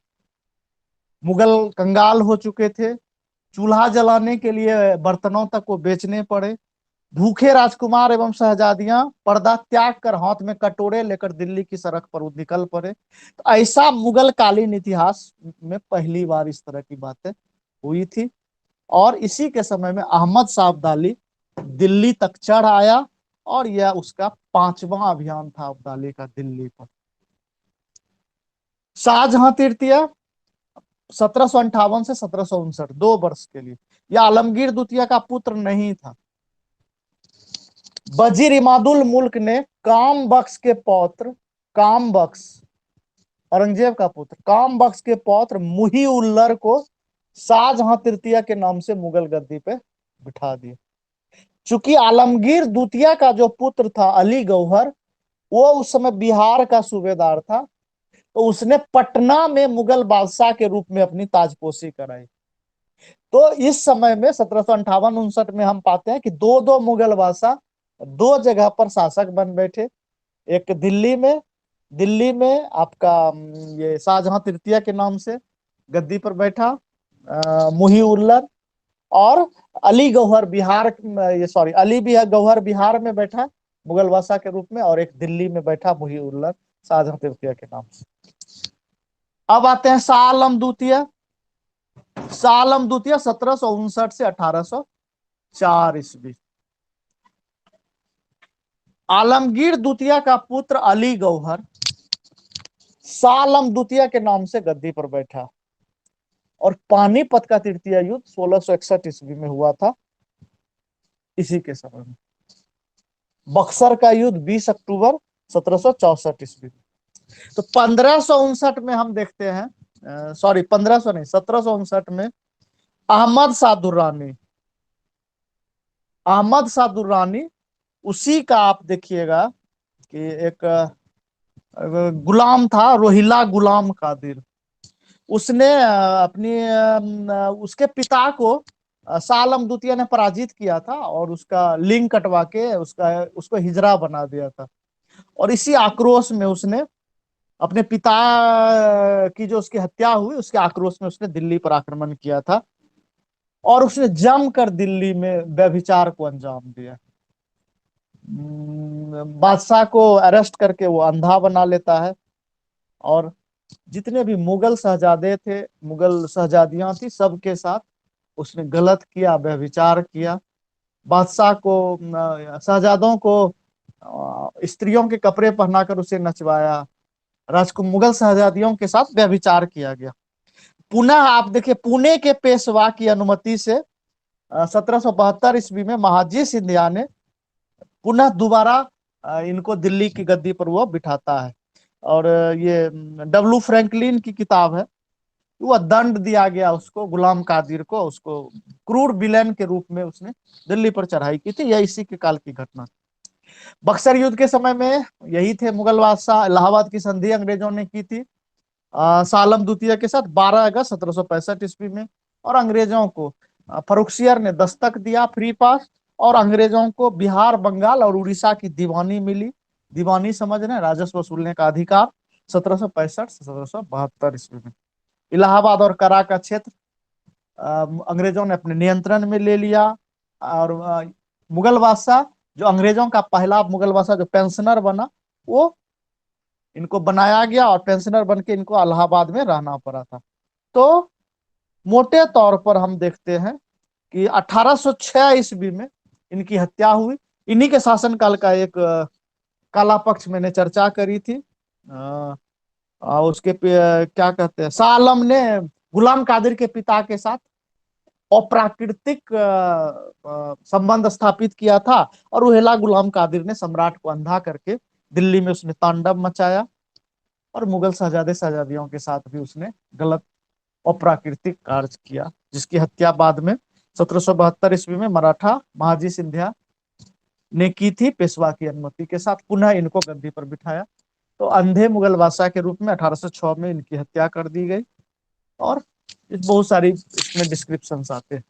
मुगल कंगाल हो चुके थे, चूल्हा जलाने के लिए बर्तनों तक को बेचने पड़े। भूखे राजकुमार एवं शहजादियां पर्दा त्याग कर हाथ में कटोरे लेकर दिल्ली की सड़क पर निकल पड़े। तो ऐसा मुगल कालीन इतिहास में पहली बार इस तरह की बातें हुई थी। और इसी के समय में अहमद शाह अब्दाली दिल्ली तक चढ़ आया, और यह उसका 5वां अभियान था अब्दाली का दिल्ली पर। शाहजहां तृतीय 1758 से 1759, 2 वर्ष के लिए। यह आलमगीर द्वितीय का पुत्र नहीं था। वजीर इमादुल मुल्क ने काम बख्श के पौत्र, काम बख्श, औरंगजेब का पुत्र काम बख्श के पौत्र मुही उल्लर को शाहजहां तृतीय के नाम से मुगल गद्दी पे बिठा दिया। चूंकि आलमगीर द्वितीय का जो पुत्र था अली गौहर, वो उस समय बिहार का सूबेदार था, तो उसने पटना में मुगल बादशाह के रूप में अपनी ताजपोशी कराई। तो इस समय में 1758-59 में हम पाते हैं कि दो दो मुगल बादशाह 2 जगह पर शासक बन बैठे। एक दिल्ली में आपका ये शाहजहां तृतीय के नाम से गद्दी पर बैठा मुही उल्लर, और अली गौहर अली गौहर बिहार में बैठा मुगल बादशाह के रूप में, और एक दिल्ली में बैठा मुही उल्लर शाहजहां तृतीय के नाम से। अब आते हैं शाह आलम द्वितीय। शाह आलम द्वितीय 1759 से 1804 ईस्वी। आलमगीर द्वितीय का पुत्र अली गौहर शाह आलम द्वितीय के नाम से गद्दी पर बैठा। और पानीपत का तृतीय युद्ध 1661 ईस्वी में हुआ था, इसी के समय में। बक्सर का युद्ध 20 अक्टूबर 1764 ईस्वी में। तो 1559 में हम देखते हैं, सॉरी 1500 नहीं, 1759 में अहमद शाह दुर्रानी, अहमद शाह दुर्रानी, उसी का आप देखिएगा कि एक गुलाम था, रोहिला गुलाम कादिर। उसने उसके पिता को शाह आलम द्वितीय ने पराजित किया था और उसका लिंग कटवा के उसको हिजरा बना दिया था। और इसी आक्रोश में उसने अपने पिता की जो उसकी हत्या हुई, उसके आक्रोश में उसने दिल्ली पर आक्रमण किया था और उसने जमकर दिल्ली में व्यभिचार को अंजाम दिया। बादशाह को अरेस्ट करके वो अंधा बना लेता है और जितने भी मुगल शहजादे थे, मुगल शहजादियां थी, सबके साथ उसने गलत किया, व्यभिचार किया। बादशाह को, शहजादों को स्त्रियों के कपड़े पहनाकर उसे नचवाया। मुगल शहजादियों के साथ व्यभिचार किया गया। पुनः आप देखिए, पुणे के पेशवा की अनुमति से 1772 ईस्वी में महाजी सिंधिया ने पुनः दोबारा इनको दिल्ली की गद्दी पर वो बिठाता है। और ये डब्लू फ्रैंकलिन की किताब है, वो दंड दिया गया उसको, गुलाम कादिर को, उसको क्रूर विलेन के रूप में उसने दिल्ली पर चढ़ाई की थी। यह इसी के काल की घटना। बक्सर युद्ध के समय में यही थे मुगल बादशाह। इलाहाबाद की संधि अंग्रेजों ने की थी सालम द्वितीय के साथ 12 अगस्त 1765 ईस्वी में। और अंग्रेजों को फरुखसियर ने दस्तक दिया, फ्री पास, और अंग्रेजों को बिहार, बंगाल और उड़ीसा की दीवानी मिली। दीवानी समझ रहे हैं, राजस्व वसूलने का अधिकार। 1765 से 1772 ईस्वी में इलाहाबाद और करा का क्षेत्र अंग्रेजों ने अपने नियंत्रण में ले लिया। और मुगल बादशाह, जो अंग्रेजों का पहला मुगल बादशाह जो पेंशनर बना, वो इनको बनाया गया और पेंशनर बन के इनको इलाहाबाद में रहना पड़ा था। तो मोटे तौर पर हम देखते हैं कि 1806 ईस्वी में इनकी हत्या हुई। इन्हीं के शासनकाल का एक काला पक्ष मैंने चर्चा करी थी। उसके क्या कहते हैं, शाह आलम ने गुलाम कादिर के पिता के साथ अप्राकृतिक संबंध स्थापित किया था और रोहिला गुलाम कादिर ने सम्राट को अंधा करके दिल्ली में उसने तांडव मचाया और मुगल शहजादे शहजादियों के साथ भी उसने गलत अप्राकृतिक कार्य किया, जिसकी हत्या बाद में 1772 ईस्वी में मराठा महाजी सिंधिया ने की थी, पेशवा की अनुमति के साथ। पुनः इनको गद्दी पर बिठाया। तो अंधे मुगल बादशाह के रूप में 1806 में इनकी हत्या कर दी गई और बहुत सारी इसमें डिस्क्रिप्शन आते हैं।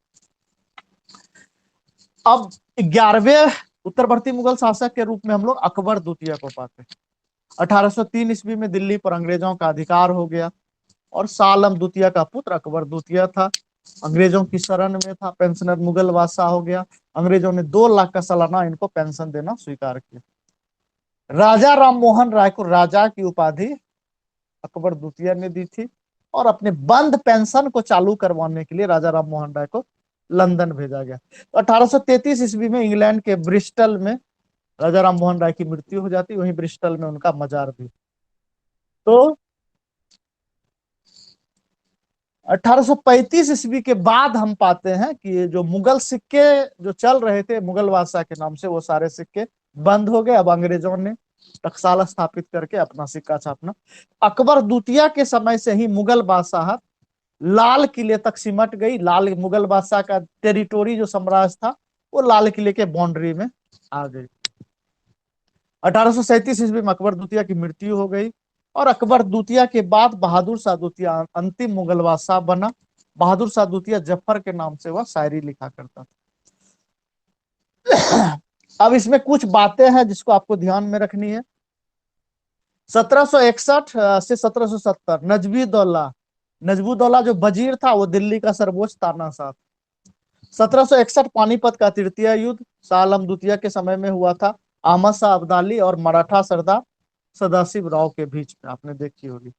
अब 11वें उत्तरवर्ती मुगल शासक के रूप में हम लोग अकबर द्वितीय को पाते हैं। 1803 ईस्वी में दिल्ली पर अंग्रेजों का अधिकार हो गया और शाह आलम द्वितीय का पुत्र अकबर द्वितीय था। अंग्रेजों की शरण में था, पेंशनर मुगल बादशाह हो गया। अंग्रेजों ने 2 लाख का सालाना इनको पेंशन देना स्वीकार किया। राजा राम मोहन राय को राजा की उपाधि अकबर द्वितीय ने दी थी और अपने बंद पेंशन को चालू करवाने के लिए राजा राम मोहन राय को लंदन भेजा गया। तो 1833 ईस्वी में इंग्लैंड के ब्रिस्टल में राजा राम मोहन राय की मृत्यु हो जाती, वहीं ब्रिस्टल में उनका मजार भी। तो 1835 ईस्वी के बाद हम पाते हैं कि जो मुगल सिक्के जो चल रहे थे मुगल बादशाह के नाम से, वो सारे सिक्के बंद हो गए। अब अंग्रेजों ने टकसाल स्थापित करके अपना सिक्का छापना। अकबर द्वितीय के समय से ही मुगल बादशाह लाल किले तक सिमट गई। लाल मुगल बादशाह का टेरिटोरी जो साम्राज्य था वो लाल किले के बाउंड्री में आ गई। 1837 ईस्वी में अकबर द्वितीय की मृत्यु हो गई और अकबर द्वितीय के बाद बहादुर शाह द्वितीय अंतिम मुगल बादशाह बना। बहादुर शाह द्वितीय जफर के नाम से वह शायरी लिखा करता था। अब इसमें कुछ बातें हैं जिसको आपको ध्यान में रखनी है। 1761 से 1770 नजबुद्दौला जो वजीर था वो दिल्ली का सर्वोच्च तानाशाह। 1761 पानीपत का तृतीय युद्ध शाह आलम द्वितीय के समय में हुआ था, अहमद शाह अब्दाली और मराठा सरदार सदाशिव राव के बीच में, आपने देखी होगी।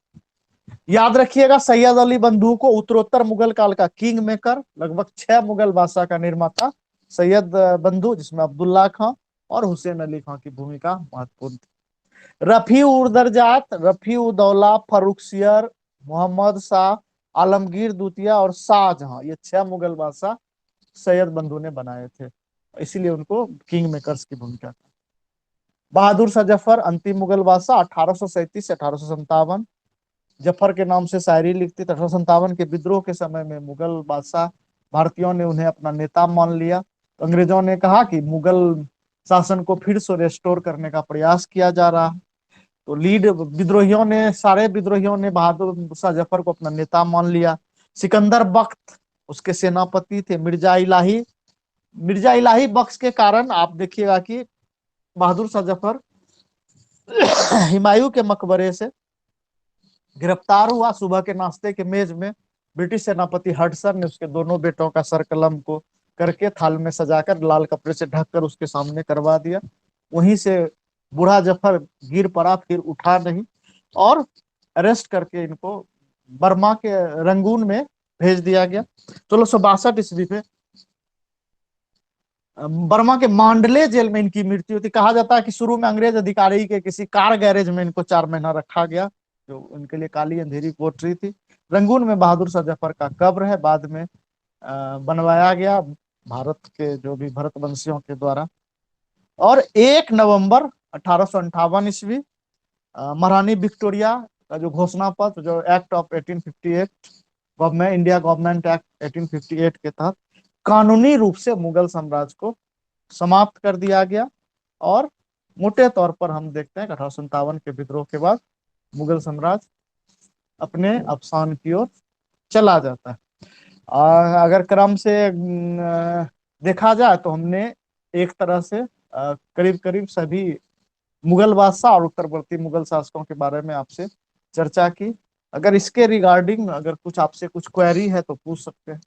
याद रखिएगा, सैयद अली बंधु को उत्तरोत्तर मुगल काल का किंग मेकर, लगभग 6 मुगल बादशाह का निर्माता सैयद बंधु, जिसमें अब्दुल्ला खां और हुसैन अली खां की भूमिका महत्वपूर्ण थी। रफी उर दर्जात, रफी उदौला, फरुखसियर, मोहम्मद शाह, आलमगीर द्वितीय और शाहजहां, ये 6 मुगल बादशाह सैयद बंधु ने बनाए थे, इसीलिए उनको किंग मेकर्स की भूमिका। बहादुर शाह जफर अंतिम मुगल बादशाह 1837 से 1857, जफर के नाम से शायरी लिखती थी। 1857 के विद्रोह के समय में मुगल बादशाह भारतीयों ने उन्हें अपना नेता मान लिया। तो अंग्रेजों ने कहा कि मुगल शासन को फिर से रेस्टोर करने का प्रयास किया जा रहा है। तो लीड विद्रोहियों ने, सारे विद्रोहियों ने बहादुर शाह जफर को अपना नेता मान लिया। सिकंदर बख्त उसके सेनापति थे। मिर्जा इलाही बख्श के कारण आप देखिएगा कि बहादुर शाह जफर हुमायूं के मकबरे से गिरफ्तार हुआ। सुबह के नाश्ते के मेज में ब्रिटिश सेनापति हडसन ने उसके दोनों बेटों का सर कलम को करके थाल में सजाकर लाल कपड़े से ढककर उसके सामने करवा दिया। वहीं से बूढ़ा जफर गिर पड़ा, फिर उठा नहीं, और अरेस्ट करके इनको बर्मा के रंगून में भेज दिया गया। 1662 ईस्वी में बर्मा के मांडले जेल में इनकी मृत्यु थी। कहा जाता है कि शुरू में अंग्रेज अधिकारी के किसी कार गैरेज में इनको 4 महीना रखा गया, जो उनके लिए काली अंधेरी कोठरी थी। रंगून में बहादुर शाह जफर का कब्र है, बाद में बनवाया गया भारत के जो भी भरतवंशियों के द्वारा। और 1 नवंबर 1858 ईस्वी महारानी विक्टोरिया का जो घोषणा पत्र, जो act of 1858, government India government act 1858 के तहत कानूनी रूप से मुगल साम्राज्य को समाप्त कर दिया गया। और मोटे तौर पर हम देखते हैं कि 1857 के विद्रोह के बाद मुगल साम्राज्य अपने अवसान की ओर चला जाता है। अगर क्रम से देखा जाए तो हमने एक तरह से करीब करीब सभी मुगल बादशाह और उत्तरवर्ती मुगल शासकों के बारे में आपसे चर्चा की। अगर इसके रिगार्डिंग अगर कुछ आपसे कुछ क्वेरी है तो पूछ सकते हैं।